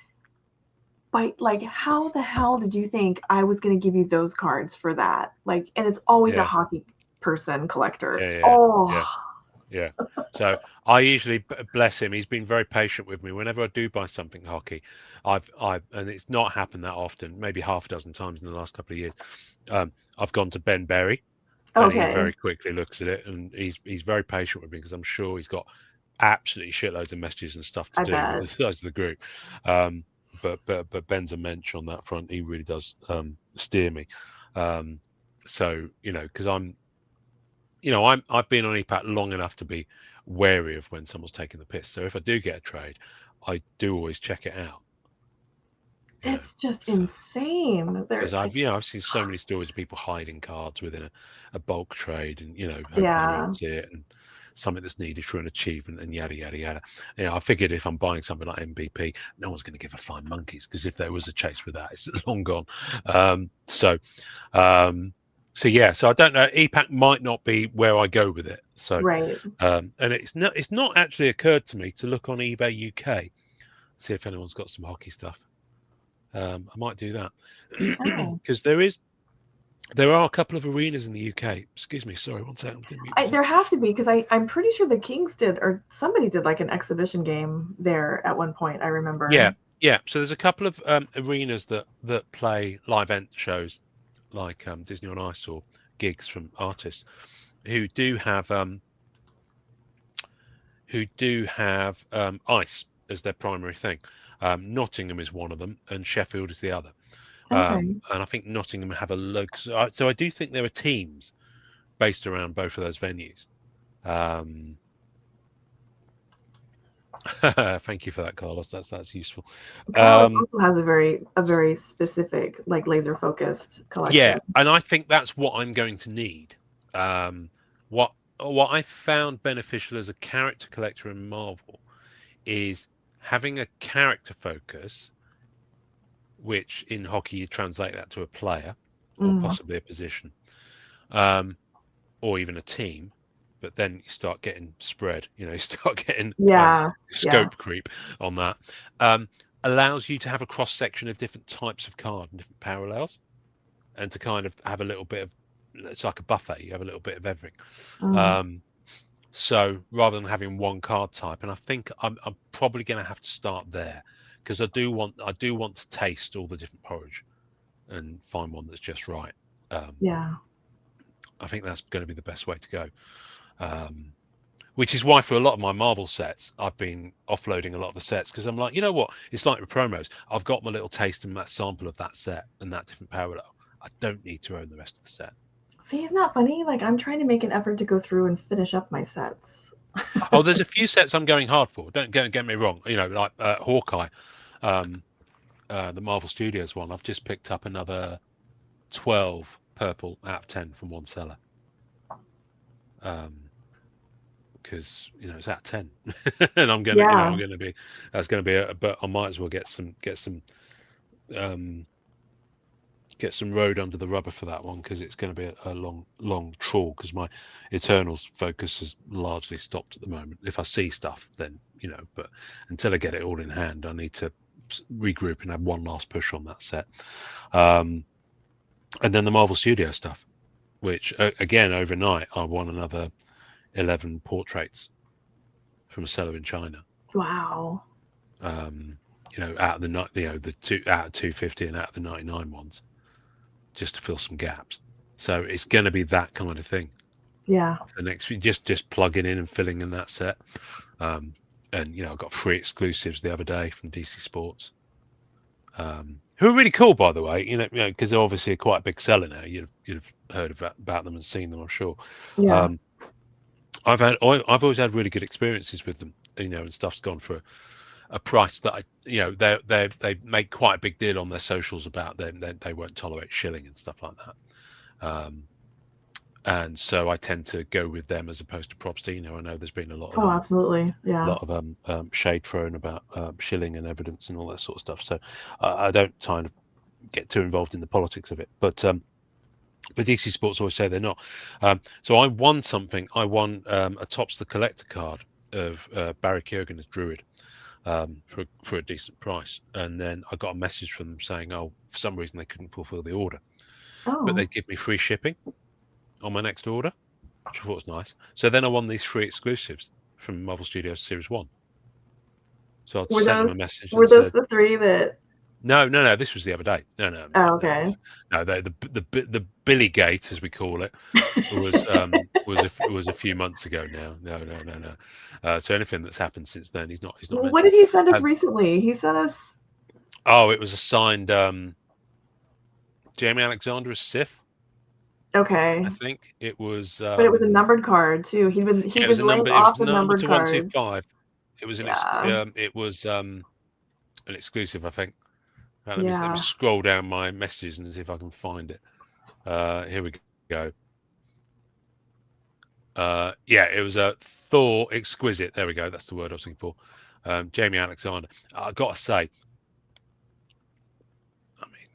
by like, how the hell did you think I was going to give you those cards for that? Like, and it's always a hockey person collector. Yeah. So I usually, bless him, he's been very patient with me. Whenever I do buy something hockey, and it's not happened that often, maybe half a dozen times in the last couple of years. I've gone to Ben Berry And he Okay. very quickly looks at it, and he's very patient with me because I'm sure he's got absolutely shitloads of messages and stuff to I do with bet. the size of the group. But Ben's a mensch on that front. He really does steer me. So because I've been on EPAC long enough to be wary of when someone's taking the piss. So if I do get a trade, I do always check it out. It's just insane. Because I've seen so many stories of people hiding cards within a bulk trade, and hoping you won't see it, and something that's needed for an achievement, and yada yada yada. I figured if I'm buying something like MVP, no one's going to give a flying monkeys, because if there was a chase with that, it's long gone. So I don't know. EPAC might not be where I go with it. So right. and it's not actually occurred to me to look on eBay UK, see if anyone's got some hockey stuff. I might do that because there are a couple of arenas in the UK. Excuse me, sorry, one second. There have to be, because I'm pretty sure the Kings did, or somebody did, like an exhibition game there at one point. I remember. Yeah. So there's a couple of arenas that play live event shows, like Disney on Ice or gigs from artists who do have ice as their primary thing. Nottingham is one of them, and Sheffield is the other. And I think Nottingham have a local. So I do think there are teams based around both of those venues. Thank you for that, Carlos. That's useful. Carlos also has a very specific, like, laser focused collection. Yeah, and I think that's what I'm going to need. What I found beneficial as a character collector in Marvel is having a character focus, which in hockey you translate that to a player or possibly a position, or even a team. But then you start getting spread, you start getting scope creep on that. Allows you to have a cross section of different types of card and different parallels, and to kind of have a little bit of, it's like a buffet. You have a little bit of everything. So rather than having one card type, and I think I'm probably going to have to start there, because I do want to taste all the different porridge and find one that's just right. I think that's going to be the best way to go. Which is why for a lot of my Marvel sets, I've been offloading a lot of the sets, because I'm like, you know what? It's like with promos. I've got my little taste and that sample of that set and that different parallel. I don't need to own the rest of the set. See, isn't that funny? Like, I'm trying to make an effort to go through and finish up my sets. Oh, there's a few sets I'm going hard for. Don't get me wrong. Like Hawkeye, the Marvel Studios one. I've just picked up another 12 purple out of 10 from one seller. Because it's at 10, and I'm gonna be. That's gonna be. But I might as well get some road under the rubber for that one, because it's going to be a long trawl. Because my Eternals focus has largely stopped at the moment. If I see stuff, then but until I get it all in hand, I need to regroup and have one last push on that set. And then the Marvel Studio stuff, which again overnight I won another 11 portraits from a seller in China. Wow. Out of the 250 and out of the 99 ones, just to fill some gaps. So it's going to be that kind of thing. Yeah. The next few, just plugging in and filling in that set. And I got 3 exclusives the other day from DC Sports, who are really cool, by the way. Because they're obviously quite a big seller now. You'd have heard about them and seen them, I'm sure. Yeah. I've always had really good experiences with them, and stuff's gone for a price that they make quite a big deal on their socials about them. They won't tolerate shilling and stuff like that. And so I tend to go with them as opposed to Probstino. I know there's been a lot of absolutely, yeah, a lot of shade thrown about shilling and evidence and all that sort of stuff. So I don't kind of get too involved in the politics of it, but DC Sports always say they're not. So I won something. I won a Topps the Collector card of Barry Keoghan as Druid for a decent price. And then I got a message from them saying, for some reason they couldn't fulfill the order. But they'd give me free shipping on my next order, which I thought was nice. So then I won these 3 exclusives from Marvel Studios Series 1. So I sent them a message. Were those the 3 that No. This was the other day. No. Oh, okay. The Billy Gate, as we call it, was a few months ago now. No. So anything that's happened since then, he's not Well, what mentioned. did he send us recently? He sent us. Oh, it was a signed Jamie Alexander as Sif. Okay. I think it was. But it was a numbered card too. He'd been laying off the numbered to cards. 125. It was an exclusive, I think. Let me scroll down my messages and see if I can find it. Here we go. It was a Thor exquisite. There we go. That's the word I was looking for. Jamie Alexander. I got to say, I mean,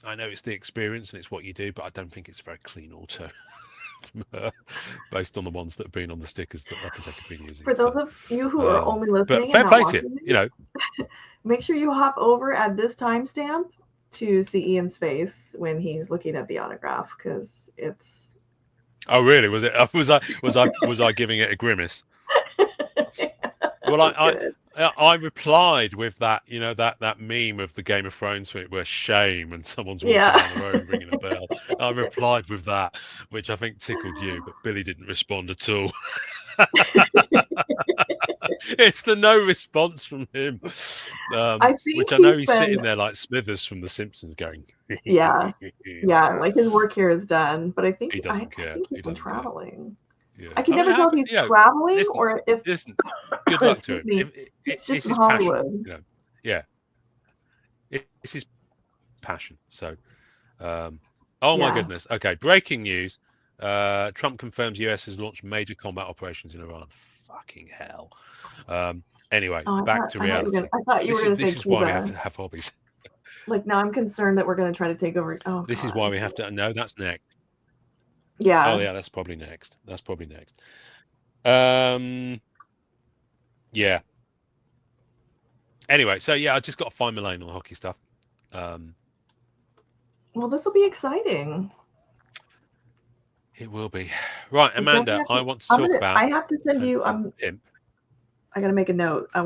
I know it's the experience and it's what you do, but I don't think it's a very clean auto. Based on the ones that have been on the stickers that Applejack have been using. For those of you who are only listening, but fair and play not to watching, you know. Make sure you hop over at this timestamp to see Ian's face when he's looking at the autograph, because it's. Oh really? Was it? Was I giving it a grimace? Well, I replied with that, that meme of the Game of Thrones where shame and someone's walking down the road ringing a bell. I replied with that, which I think tickled you, but Billy didn't respond at all. It's the no response from him, which I know he's sitting there like Smithers from The Simpsons going. Yeah, like his work here is done, but I think he doesn't care. He's been traveling. Yeah. I can never tell if he's traveling or if. Good luck to him. It's just in Hollywood. Passion, it's his passion. So, my goodness. Okay, breaking news. Trump confirms US has launched major combat operations in Iran. Fucking hell. Anyway, back to reality. I thought you were going to say this is why we have to have hobbies. Like, now I'm concerned that we're going to try to take over. Oh, this is why we have to. No, that's next. Yeah. Oh, yeah, that's probably next. Yeah. Anyway, so I just got to find my lane on the hockey stuff. Well, this will be exciting. It will be. Right, Amanda, I want to talk about. I have to send you. Pimp. I got to make a note. I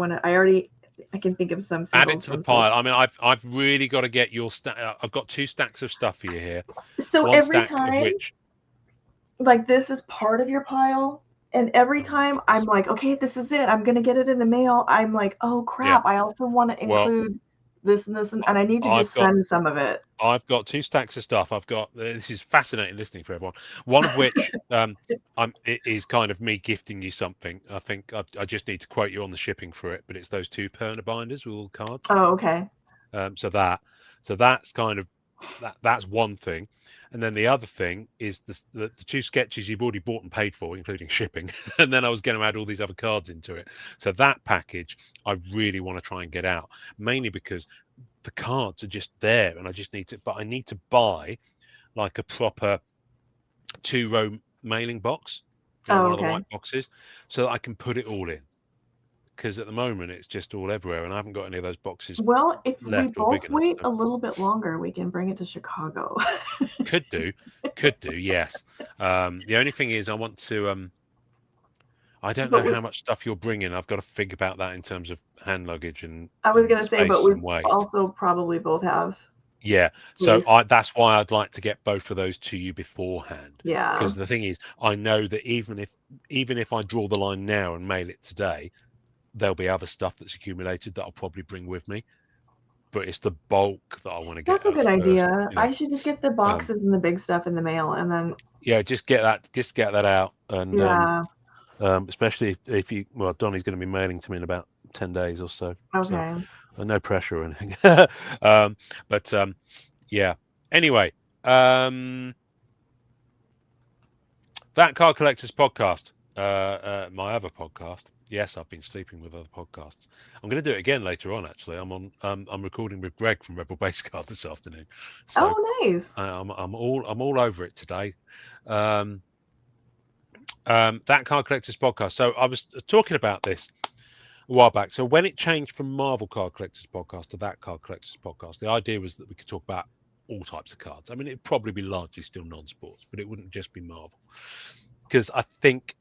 can think of some. Add it to the pile. I mean, I've really got to get your I've got 2 stacks of stuff for you here. So every time, like, this is part of your pile, and every time I'm like, okay, this is it. I'm gonna get it in the mail. I'm like, oh crap! I also want to include this and this, and I need to just send some of it. I've got 2 stacks of stuff. I've got this is fascinating listening for everyone. One of which it is kind of me gifting you something. I think I just need to quote you on the shipping for it, but it's those 2 Perna binders with all cards. Oh, okay. So that's kind of that's one thing. And then the other thing is the 2 sketches you've already bought and paid for, including shipping. And then I was going to add all these other cards into it. So that package, I really want to try and get out, mainly because the cards are just there, and I just need to. But I need to buy like a proper 2-row mailing box, one of the white boxes, so that I can put it all in. Because at the moment it's just all everywhere, and I haven't got any of those boxes. Well, if we both wait a little bit longer, we can bring it to Chicago. Could do, yes. The only thing is, I want to. I don't know how much stuff you're bringing. I've got to think about that in terms of hand luggage and. I was going to say, but we also probably both have. Yeah, so that's why I'd like to get both of those to you beforehand. Yeah. Because the thing is, I know that even if I draw the line now and mail it today, there'll be other stuff that's accumulated that I'll probably bring with me, but it's the bulk that I want to get. That's a good idea. I should just get the boxes and the big stuff in the mail, and then just get that out, and especially if you Donnie's going to be mailing to me in about 10 days or so. Okay. So, no pressure or anything. Anyway, that Card Collectors Podcast, my other podcast. Yes, I've been sleeping with other podcasts. I'm going to do it again later on. Actually, I'm recording with Greg from Rebel Base Card this afternoon. So, nice. I'm all over it today. That Card Collectors Podcast. So I was talking about this a while back. So when it changed from Marvel Card Collectors Podcast to that Card Collectors Podcast, the idea was that we could talk about all types of cards. I mean, it'd probably be largely still non-sports, but it wouldn't just be Marvel, because I think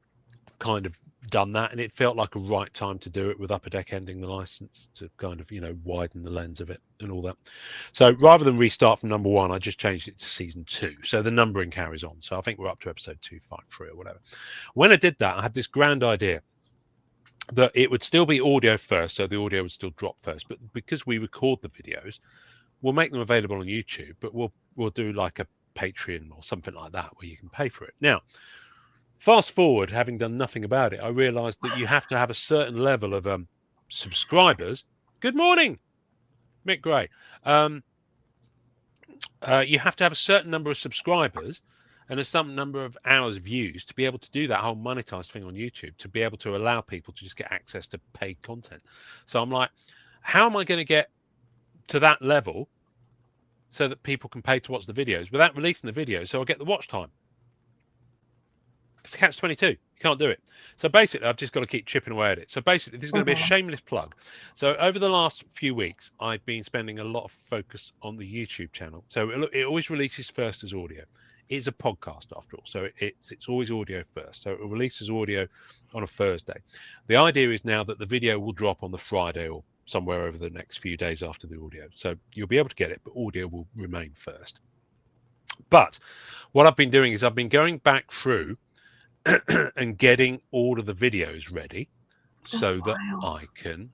kind of done that, and it felt like a right time to do it with Upper Deck ending the license to kind of, widen the lens of it and all that. So rather than restart from number 1, I just changed it to season 2. So the numbering carries on. So I think we're up to episode 253 or whatever. When I did that, I had this grand idea that it would still be audio first, so the audio would still drop first. But because we record the videos, we'll make them available on YouTube, but we'll do like a Patreon or something like that where you can pay for it. Now, fast forward, having done nothing about it, I realized that you have to have a certain level of subscribers. Good morning, Mick Gray. You have to have a certain number of subscribers and a certain number of hours views to be able to do that whole monetized thing on YouTube, to be able to allow people to just get access to paid content. So I'm like, how am I going to get to that level so that people can pay to watch the videos without releasing the videos so I get the watch time? It's catch-22. You can't do it. So basically, I've just got to keep chipping away at it. So basically, this is going to be a shameless plug. So over the last few weeks, I've been spending a lot of focus on the YouTube channel. So it always releases first as audio. It's a podcast after all. So it's always audio first. So it releases audio on a Thursday. The idea is now that the video will drop on the Friday or somewhere over the next few days after the audio. So you'll be able to get it, but audio will remain first. But what I've been doing is I've been going back through and getting all of the videos ready so that I can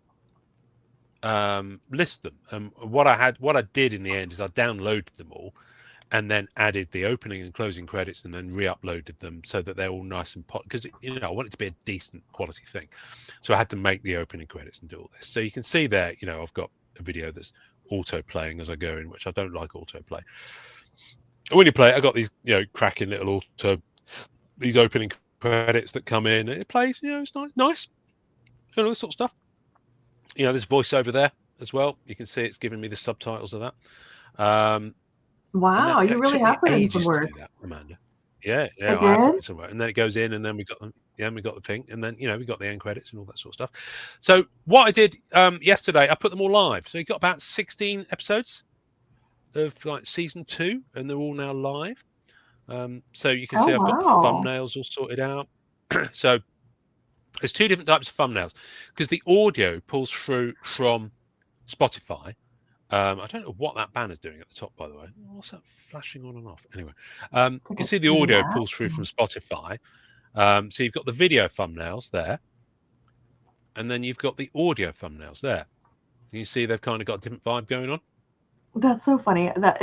list them. What I did in the end is I downloaded them all and then added the opening and closing credits and then re-uploaded them so that they're all nice and because I want it to be a decent quality thing. So I had to make the opening credits and do all this. So you can see there, I've got a video that's auto playing as I go in, which I don't like autoplay. When you play it, I got these cracking little these opening credits that come in, and it plays. It's nice, all this sort of stuff. There's voiceover there as well. You can see it's giving me the subtitles of that. Wow, you really have put in some work, that, Amanda. Yeah, I put in some work, and then it goes in, and then we got them. Yeah, we got the thing, and then we got the end credits and all that sort of stuff. So what I did yesterday, I put them all live. So you got about 16 episodes of like season 2, and they're all now live. So you can see I've got the thumbnails all sorted out. So there's 2 different types of thumbnails because the audio pulls through from Spotify. I don't know what that banner's doing at the top, by the way. What's that flashing on and off? Anyway, you can see the audio pulls through from Spotify. So you've got the video thumbnails there, and then you've got the audio thumbnails there. You see they've kind of got a different vibe going on. That's so funny. That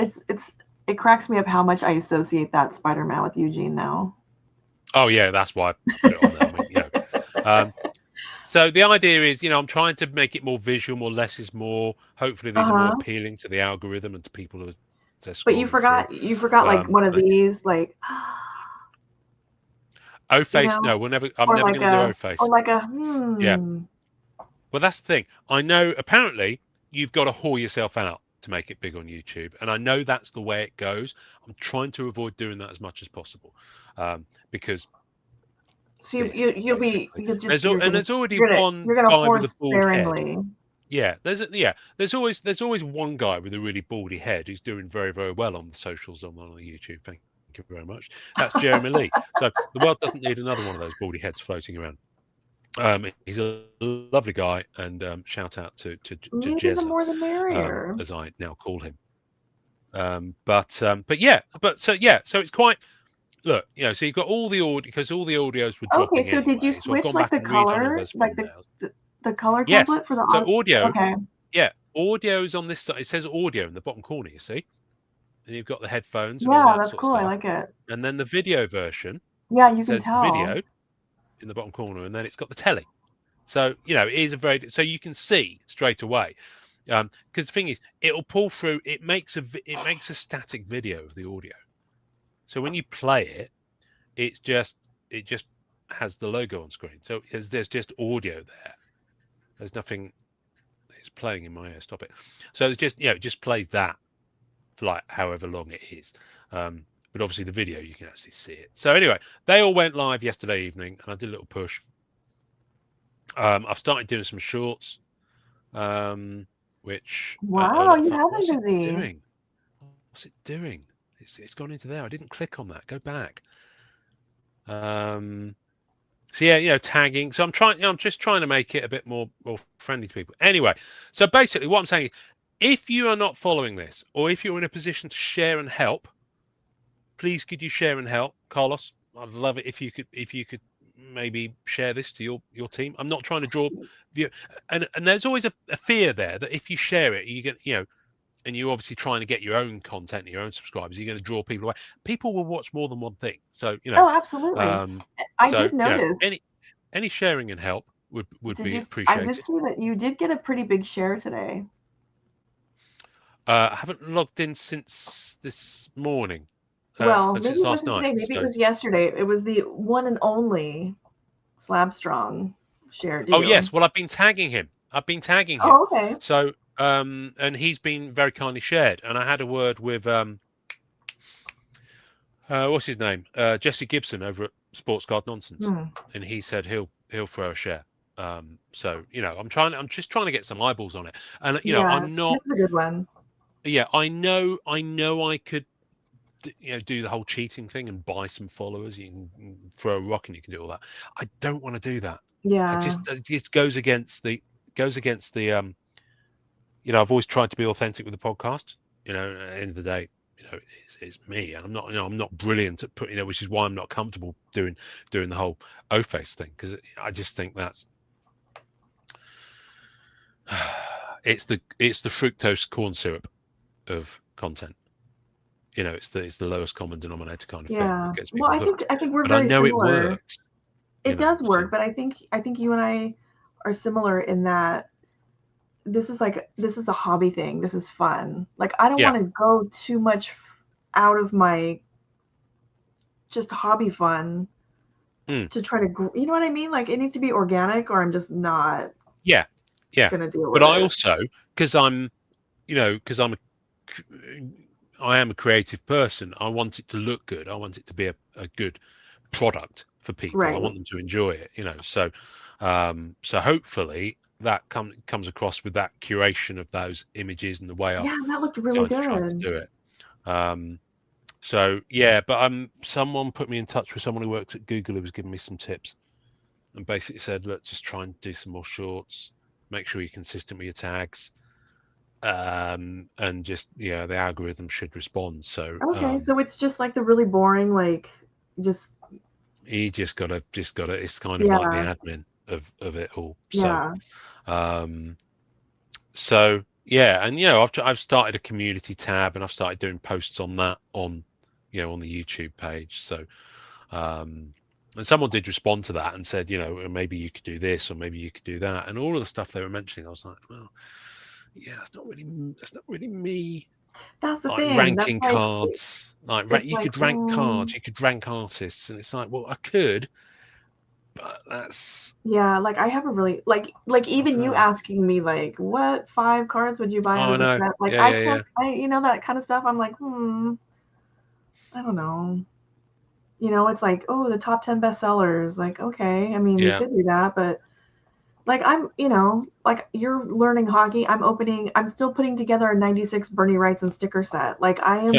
it cracks me up how much I associate that Spider-Man with Eugene now. Oh yeah, that's why I put it on there. So the idea is, I'm trying to make it more visual, more less is more. Hopefully, these are more appealing to the algorithm and to people who are. But you forgot like one of these, like. O-face? No, we'll never. I'm never going to do O-face. Or like a. Yeah. Well, that's the thing. I know. Apparently, you've got to whore yourself out to make it big on YouTube, and I know that's the way it goes. I'm trying to avoid doing that as much as possible, because. So you'll just. There's already one guy with a bald head. Yeah, there's always one guy with a really baldy head who's doing very, very well on the socials on the YouTube. Thank you very much. That's Jeremy Lee. So the world doesn't need another one of those baldy heads floating around. He's a lovely guy, and shout out to Jezza, the more the merrier, as I now call him. So it's quite. Look, so you've got all the audio because all the audios were dropping. Okay, so did you switch like the color, like the color template for the audio? So audio. Okay. Yeah, audio is on this side. It says audio in the bottom corner. You see, and you've got the headphones. Yeah, and all that that's sort cool. of stuff. I like it. And then the video version. Yeah, you can says tell. Video in the bottom corner, and then it's got the telly. So it is so you can see straight away. Because the thing is, it'll pull through. It makes a static video of the audio. So when you play it, it just has the logo on screen. So there's just audio there. There's nothing. It's playing in my ear. Stop it. So it's just it just plays that for like however long it is. But obviously the video you can actually see it. So anyway, they all went live yesterday evening, and I did a little push. I've started doing some shorts, which wow, you have been busy. What's it doing? It's gone into there. I didn't click on that. Go back. So yeah, tagging. So I'm just trying to make it a bit more friendly to people. Anyway, so basically what I'm saying is, if you are not following this, or if you're in a position to share and help, please could you share and help, Carlos? I'd love it if you could maybe share this to your team. I'm not trying to draw view, and there's always a fear there that if you share it, you get and you're obviously trying to get your own content, your own subscribers, you're going to draw people away. People will watch more than one thing. So, Oh, absolutely. I so, did notice. Any sharing and help would be I appreciated. did see that you did get a pretty big share today. I haven't logged in since this morning. Well, maybe since it last wasn't night. today. Maybe it was yesterday. It was the one and only Slab Strong share deal. Oh, yes. Well, I've been tagging him. Oh, okay. So, and he's been very kindly shared. And I had a word with, what's his name? Jesse Gibson over at Sports Card Nonsense. And he said he'll throw a share. So, I'm just trying to get some eyeballs on it. And, I'm not. That's a good one. Yeah, I know I could, do the whole cheating thing and buy some followers. You can throw a rock and you can do all that. I don't want to do that. Yeah. It just goes against the I've always tried to be authentic with the podcast. At the end of the day, it's me, and I'm not brilliant at putting, which is why I'm not comfortable doing the whole O-face thing, because I just think that's it's the fructose corn syrup of content. It's the lowest common denominator kind of thing that gets people hooked. I think we're but very I know similar. It works. It does work, but I think you and I are similar in that this is a hobby thing. This is fun. Like, I don't want to go too much out of my just hobby fun to try to, you know what I mean? Like, it needs to be organic, or I'm just not. Yeah. Gonna deal with but it. I also, because I am a creative person, I want it to look good. I want it to be a good product for people. Right. I want them to enjoy it, So, so hopefully that comes across with that curation of those images and the way that looked really good. Trying to do it. So yeah, but someone put me in touch with someone who works at Google who was giving me some tips, and basically said, look, just try and do some more shorts. Make sure you're consistent with your tags. And just the algorithm should respond. So so it's just like the really boring, like, just you just gotta it's kind of like the admin of it all. So yeah, and I've started a community tab, and I've started doing posts on that on the YouTube page. So and someone did respond to that and said, maybe you could do this, or maybe you could do that, and all of the stuff they were mentioning, I was like, well, yeah, that's not really me. That's the like thing. Ranking cards, you could rank cards, you could rank artists, and it's like, well, I could, but that's like, I have a really like even you asking me, like, what 5 cards would you buy out of the set? Like, I can't, that kind of stuff. I'm like, I don't know. It's like, oh, the top 10 bestsellers. Like, okay, I mean, you could do that, but like, I'm, like, you're learning hockey. I'm still putting together a 96 Bernie Wrightson sticker set. Like, I am,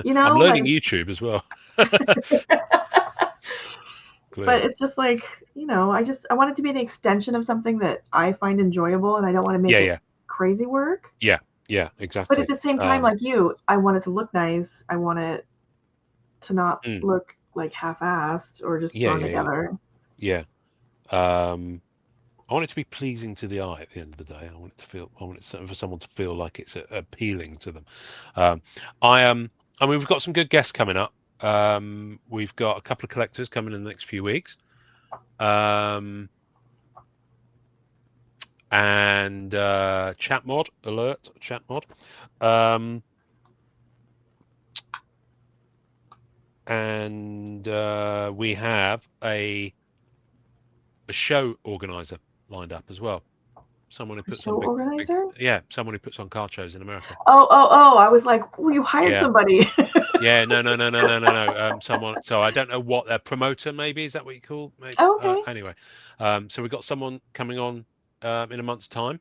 I'm learning YouTube as well. But it's just like, I want it to be an extension of something that I find enjoyable, and I don't want to make it crazy work. Yeah, exactly. But at the same time, like you, I want it to look nice. I want it to not look like half-assed or just thrown together. Yeah. I want it to be pleasing to the eye at the end of the day. I want it for someone to feel like it's appealing to them. I mean, we've got some good guests coming up. We've got a couple of collectors coming in the next few weeks. And chat mod. And we have a show organizer lined up as well. Someone who puts on someone who puts on card shows in America. Oh! I was like, oh, you hired somebody. Yeah, no. Someone. So I don't know what their promoter, maybe, is that what you call? Maybe? Okay. Anyway, so we've got someone coming on in a month's time,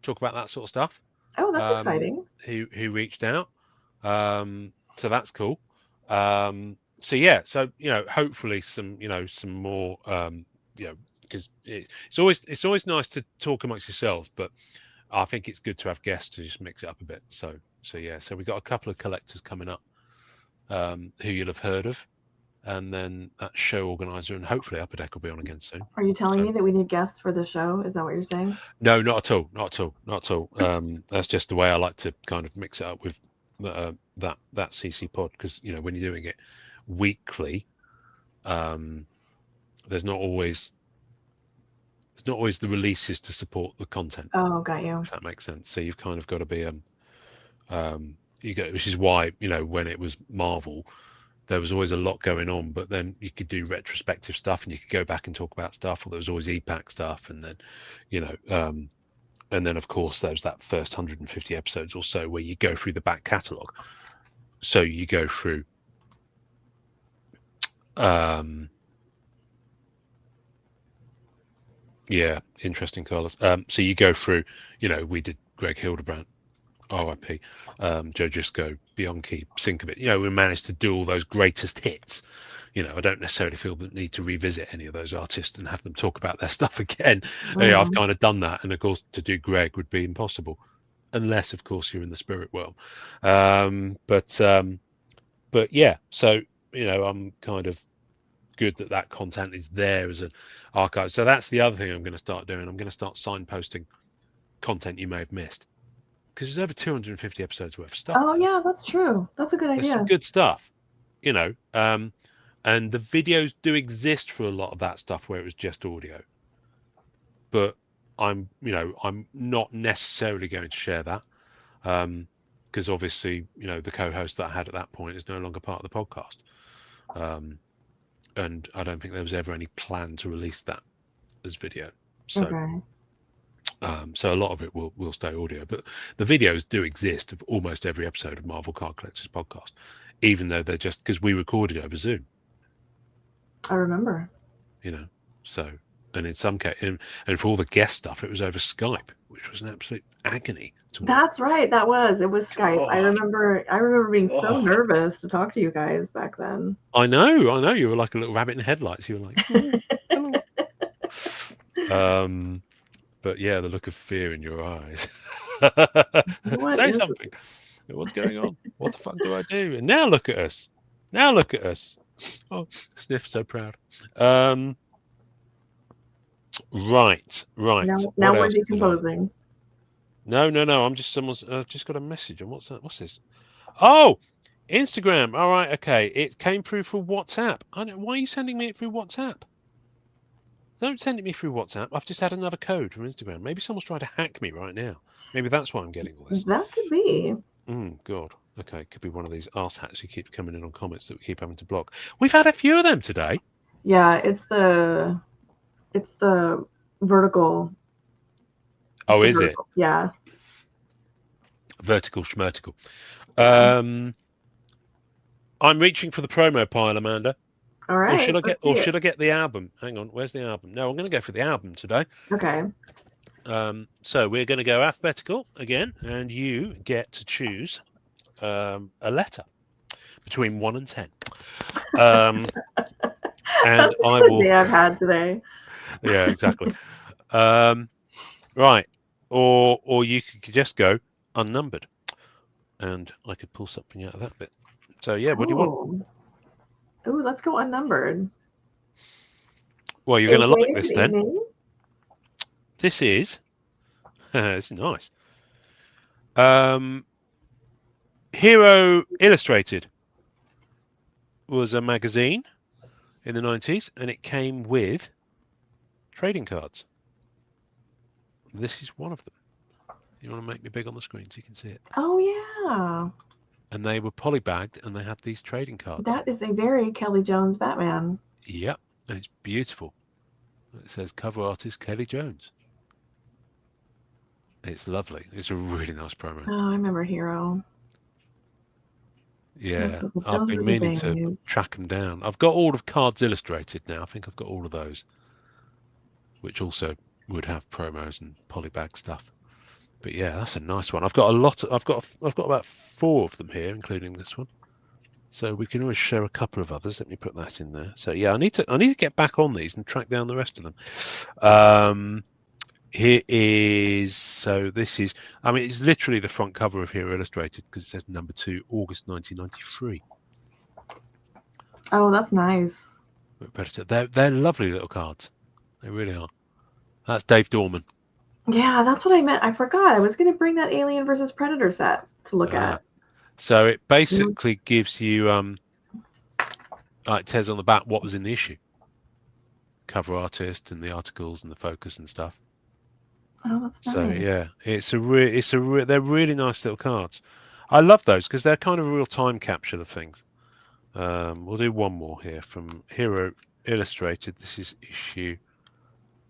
talk about that sort of stuff. Oh, that's exciting. Who reached out? So that's cool. So yeah, so hopefully some more because it's always nice to talk amongst yourselves, but I think it's good to have guests to just mix it up a bit. So we've got a couple of collectors coming up who you'll have heard of, and then that show organizer, and hopefully Upper Deck will be on again soon. Are you telling me that we need guests for the show? Is that what you're saying? No, not at all. That's just the way I like to kind of mix it up with that CC pod, because when you're doing it weekly, there's not always the releases to support the content. Oh, got you. If that makes sense. So you've kind of got to be which is why when it was Marvel, there was always a lot going on, but then you could do retrospective stuff and you could go back and talk about stuff, or there was always EPAC stuff, and then and then of course there's that first 150 episodes or so where you go through the back catalogue. So you go through interesting, Carlos. So you go through, we did Greg Hildebrand, RIP, Joe Gisco, Bianchi, Sinkevich. We managed to do all those greatest hits. I don't necessarily feel the need to revisit any of those artists and have them talk about their stuff again. I've kind of done that, and of course to do Greg would be impossible, unless of course you're in the spirit world. But yeah, so I'm kind of good that content is there as an archive. So that's the other thing I'm going to start doing. I'm going to start signposting content you may have missed, because there's over 250 episodes worth of stuff. Oh yeah, that's true. That's a good idea. There's some good stuff, and the videos do exist for a lot of that stuff where it was just audio, but I'm not necessarily going to share that, because obviously the co-host that I had at that point is no longer part of the podcast, and I don't think there was ever any plan to release that as video. So Okay. So a lot of it will stay audio, but the videos do exist of almost every episode of Marvel Card Collectors Podcast, even though they're just because we recorded over Zoom. I remember. So, and in some case, and for all the guest stuff, it was over Skype, which was an absolute agony to work. That's right. It was Skype. I remember being so nervous to talk to you guys back then. I know. You were like a little rabbit in headlights. You were like, hello. But yeah, the look of fear in your eyes. Say something. What's going on? What the fuck do I do? And now look at us. Oh, Sniff, so proud. Right. Now we're decomposing. No. I'm just someone's just got a message. And what's that? What's this? Oh, Instagram. All right. Okay. It came through for WhatsApp. Why are you sending me it through WhatsApp? Don't send it me through WhatsApp. I've just had another code from Instagram. Maybe someone's trying to hack me right now. Maybe that's why I'm getting all this. That could be. God. Okay, could be one of these arse hats who keep coming in on comments that we keep having to block. We've had a few of them today. Yeah, it's the vertical. Oh, is it? Yeah. Vertical schmertical. I'm reaching for the promo pile, Amanda. All right. Or should I get the album? Hang on, where's the album? No, I'm going to go for the album today. Okay. So we're going to go alphabetical again, and you get to choose a letter between 1 and 10. And That's I the will. day I've had today. Yeah, exactly. Right, or you could just go unnumbered, and I could pull something out of that bit. So yeah, what do you want? Ooh, let's go unnumbered. Well, you're going to like this then. This is this is nice. Hero Illustrated was a magazine in the 90s, and it came with trading cards. This is one of them. You want to make me big on the screen so you can see it? Oh yeah. And they were polybagged, and they had these trading cards. That is a very Kelly Jones Batman. Yep, it's beautiful. It says cover artist Kelly Jones. It's lovely. It's a really nice promo. Oh, I remember Hero. Yeah, I've been meaning to track them down. I've got all of Cards Illustrated now. I think I've got all of those, which also would have promos and polybag stuff. But yeah, that's a nice one. I've got a lot. I've got about 4 of them here, including this one. So we can always share a couple of others. Let me put that in there. So yeah, I need to get back on these and track down the rest of them. Here is, so this is, I mean, it's literally the front cover of Hero Illustrated because it says number 2, August 1993. Oh, that's nice. They're lovely little cards. They really are. That's Dave Dorman. Yeah, that's what I meant. I forgot. I was going to bring that Alien versus Predator set to look at. So it basically gives you, it says on the back what was in the issue. Cover artist and the articles and the focus and stuff. Oh, that's nice. So yeah, they're really nice little cards. I love those because they're kind of a real time capture of things. We'll do one more here from Hero Illustrated. This is issue.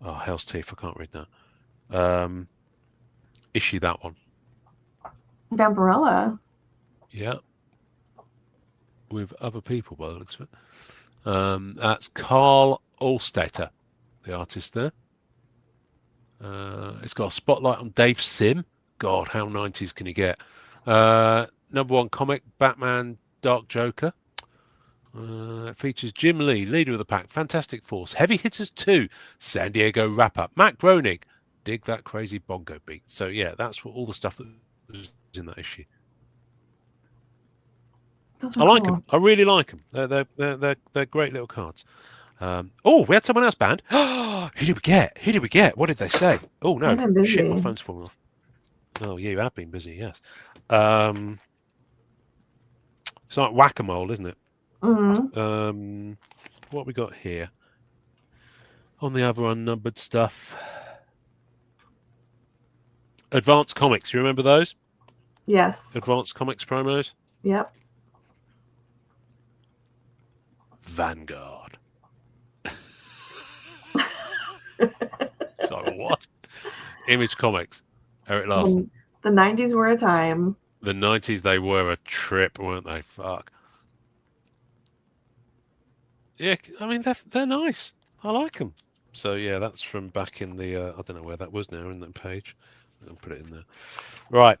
Oh, hell's teeth! I can't read that. Issue that one. Vampirella. Yeah. With other people by the looks of it. That's Carl Allstetter, the artist there. It's got a spotlight on Dave Sim. God, how 90s can you get? Number 1 comic, Batman Dark Joker. It features Jim Lee, leader of the pack, Fantastic Force, Heavy Hitters 2, San Diego Wrap-Up, Matt Groening, dig that crazy bongo beat. So yeah, that's all the stuff that was in that issue. I like them. I really like them. They're great little cards. Oh, we had someone else banned. Who did we get? Who did we get? What did they say? Oh no! Shit, my phone's falling off. Oh, yeah, you have been busy. Yes. It's like whack-a-mole, isn't it? Mm-hmm. What we got here? On the other unnumbered stuff. Advanced Comics. You remember those? Yes. Advanced Comics promos. Yep. Vanguard. Sorry, what? Image Comics. Eric Larson. The 90s were a time. The 90s, they were a trip, weren't they? Fuck. Yeah, I mean, they're nice. I like them. So, yeah, that's from back in the... I don't know where that was now in that page. I'll put it in there. Right.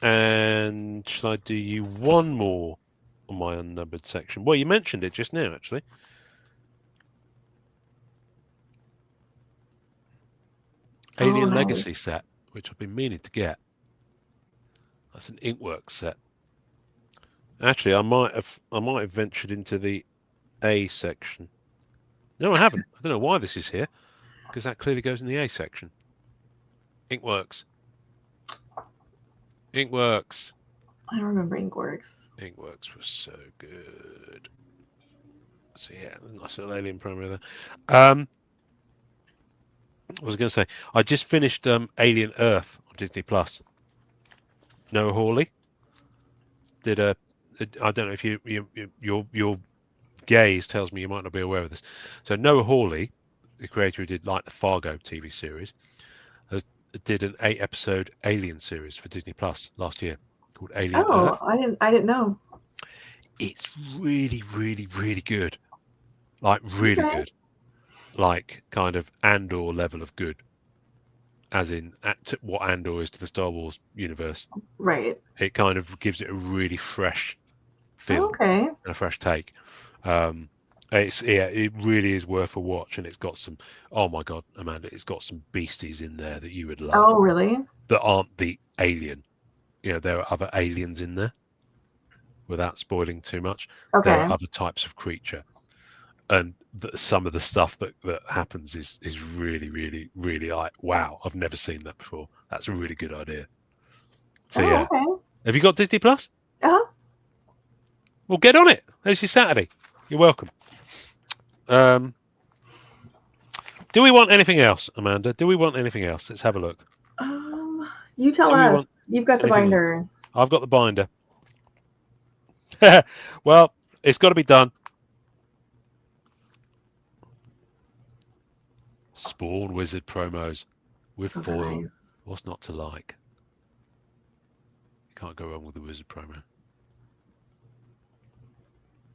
And shall I do you one more on my unnumbered section? Well, you mentioned it just now, actually. Alien Legacy set, which I've been meaning to get. That's an Inkworks set. Actually, I might have ventured into the A section. No, I haven't. I don't know why this is here, because that clearly goes in the A section. Inkworks. Inkworks. I remember Inkworks. Inkworks was so good. So yeah, nice little Alien promo there. I was going to say, I just finished Alien Earth on Disney Plus. Noah Hawley did I don't know if your gaze tells me you might not be aware of this. So Noah Hawley, the creator who did like the Fargo TV series, did an 8-episode Alien series for Disney Plus last year called Alien Earth. I didn't know. It's really, really, really good. Like really good. Like kind of Andor level of good, as in what Andor is to the Star Wars universe. Right. It kind of gives it a really fresh feel and a fresh take. It really is worth a watch, and it's got some. Oh my God, Amanda! It's got some beasties in there that you would love. Oh, really? That aren't the alien. You know, there are other aliens in there. Without spoiling too much, there are other types of creature. And some of the stuff that happens is really, really, really like, wow, I've never seen that before. That's a really good idea. So yeah. Have you got Disney Plus? Well, get on it. This is Saturday. You're welcome. Do we want anything else, Amanda? Do we want anything else? Let's have a look. You tell us. You've got the binder. I've got the binder. Well, it's got to be done. Spawn Wizard promos with foil. Nice. What's not to like? You can't go wrong with the Wizard promo.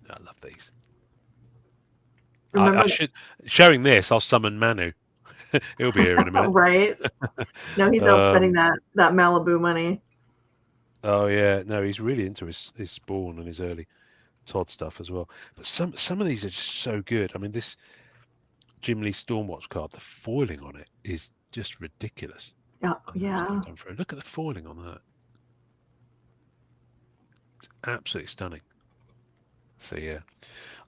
I love these. I should, showing this, I'll summon Manu. He'll be here in a minute. Right? No, he's out spending that Malibu money. Oh yeah, no, he's really into his Spawn and his early Todd stuff as well. But some of these are just so good. I mean, this Jim Lee Stormwatch card, the foiling on it is just ridiculous. Yeah, I'm just going yeah. to come through. Look at the foiling on that. It's absolutely stunning. So yeah,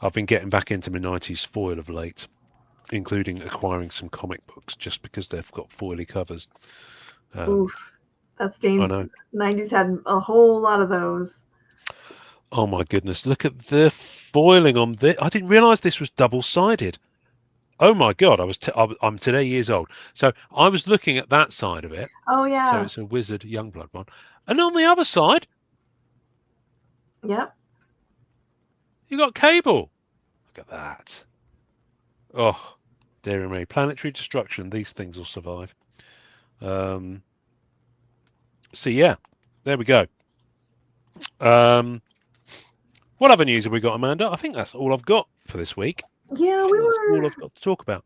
I've been getting back into my 90s foil of late, including acquiring some comic books just because they've got foily covers. Oof, that's I dangerous. know. 90s had a whole lot of those. Oh my goodness, look at the foiling on this. I didn't realize this was double-sided. Oh my God, I'm today years old. So I was looking at that side of it. Oh So yeah. it's a Wizard Youngblood one. And on the other side, Yep. you got Cable. Look at that. Oh, dear me. Planetary destruction. These things will survive. So yeah, there we go. What other news have we got, Amanda? I think that's all I've got for this week. Yeah, I think that's all I've got to talk about.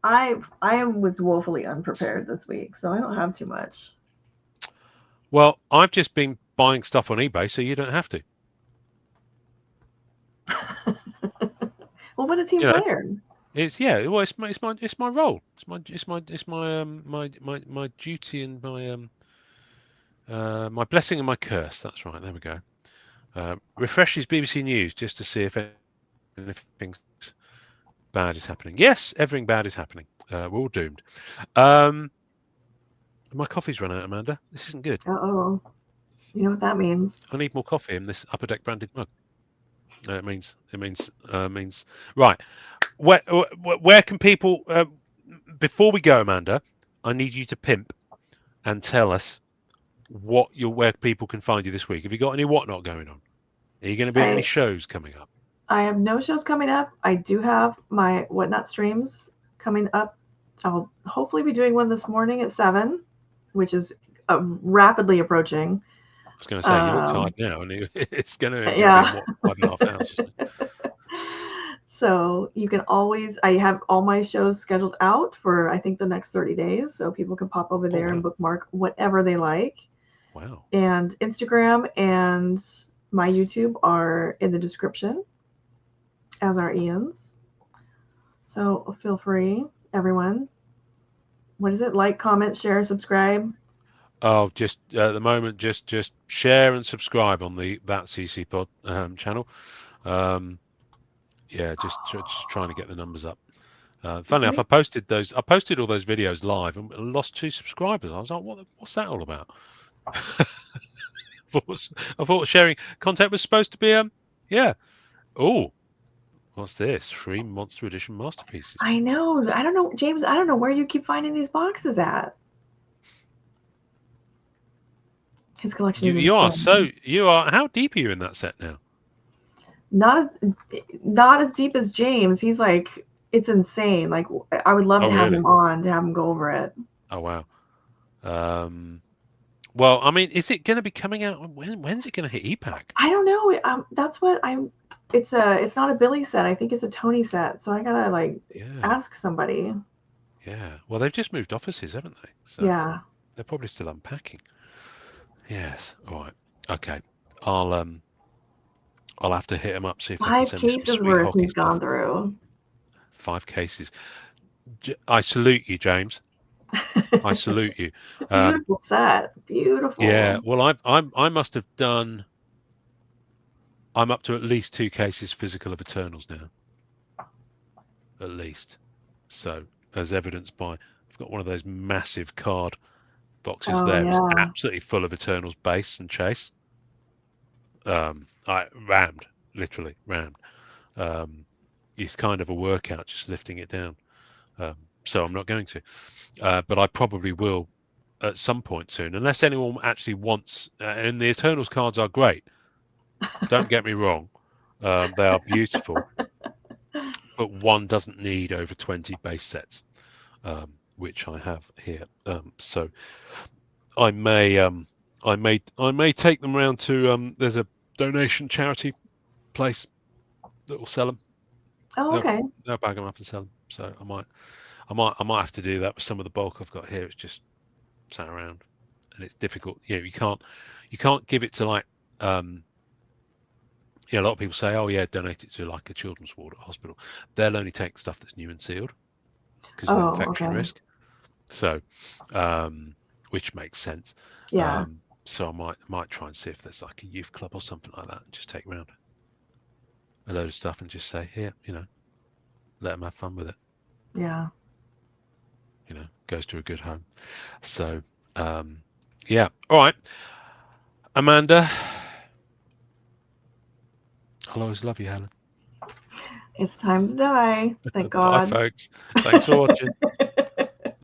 I was woefully unprepared this week, so I don't have too much. Well, I've just been buying stuff on eBay, so you don't have to. Well, what a team player! It's Well, it's my role. It's my duty and my blessing and my curse. That's right. There we go. Refreshes BBC News just to see if anything bad is happening. Yes, everything bad is happening. We're all doomed. My coffee's run out, Amanda. This isn't good. Uh-oh. You know what that means? I need more coffee in this Upper Deck branded mug. It means right. Where can people? Before we go, Amanda, I need you to pimp and tell us where people can find you this week. Have you got any whatnot going on? Are you going to be at any shows coming up? I have no shows coming up. I do have my whatnot streams coming up. I'll hopefully be doing one this morning at 7, which is rapidly approaching. I was going to say, you look tired now, and it's going to be, yeah. 5.5 hours. So you can always, I have all my shows scheduled out for, I think, the next 30 days. So people can pop over there and bookmark whatever they like. Wow. And Instagram and my YouTube are in the description, as are Ian's. So feel free, everyone. What is it? Like, comment, share, subscribe. Oh, just at the moment, just share and subscribe on the TCCPod channel. Yeah, just trying to get the numbers up. Funny enough, I posted all those videos live and lost 2 subscribers. I was like, what's that all about? I thought sharing content was supposed to be yeah. Oh, what's this? 3 Monster Edition masterpieces. I know. I don't know, James. I don't know where you keep finding these boxes at. His collection. You are. How deep are you in that set now? Not as deep as James. He's like, it's insane. Like, I would love to have him on to have him go over it. Oh wow. Well, I mean, is it going to be coming out? When's it going to hit EPAC? I don't know. That's what I'm. It's not a Billy set. I think it's a Tony set. So I gotta ask somebody. Yeah. Well, they've just moved offices, haven't they? So yeah. They're probably still unpacking. Yes. All right. Okay. I'll have to hit them up, see if 5 cases worth he's gone through. 5 cases. I salute you, James. I salute you. It's a beautiful set. Beautiful. Yeah. Well, I must have done. I'm up to at least 2 cases physical of Eternals now. At least. So, as evidenced by, I've got one of those massive card boxes there. Yeah. It's absolutely full of Eternals base and chase. I literally rammed. It's kind of a workout just lifting it down. So I'm not going to. But I probably will at some point soon, unless anyone actually wants. And the Eternals cards are great. Don't get me wrong. They are beautiful. But one doesn't need over 20 base sets, which I have here. So I may take them round to there's a donation charity place that will sell them. Oh, okay. They'll bag them up and sell them. So I might have to do that with some of the bulk I've got here. It's just sat around. and it's difficult. You can't give it to like a lot of people say, oh yeah, donate it to like a children's ward at a hospital. They'll only take stuff that's new and sealed because of the infection risk. So, which makes sense. Yeah. So I might try and see if there's like a youth club or something like that, and just take around a load of stuff and just say, here, let them have fun with it. Yeah. Goes to a good home. So, yeah. All right, Amanda. I'll always love you, Helen. It's time to die. Thank God. Bye, folks. Thanks for watching.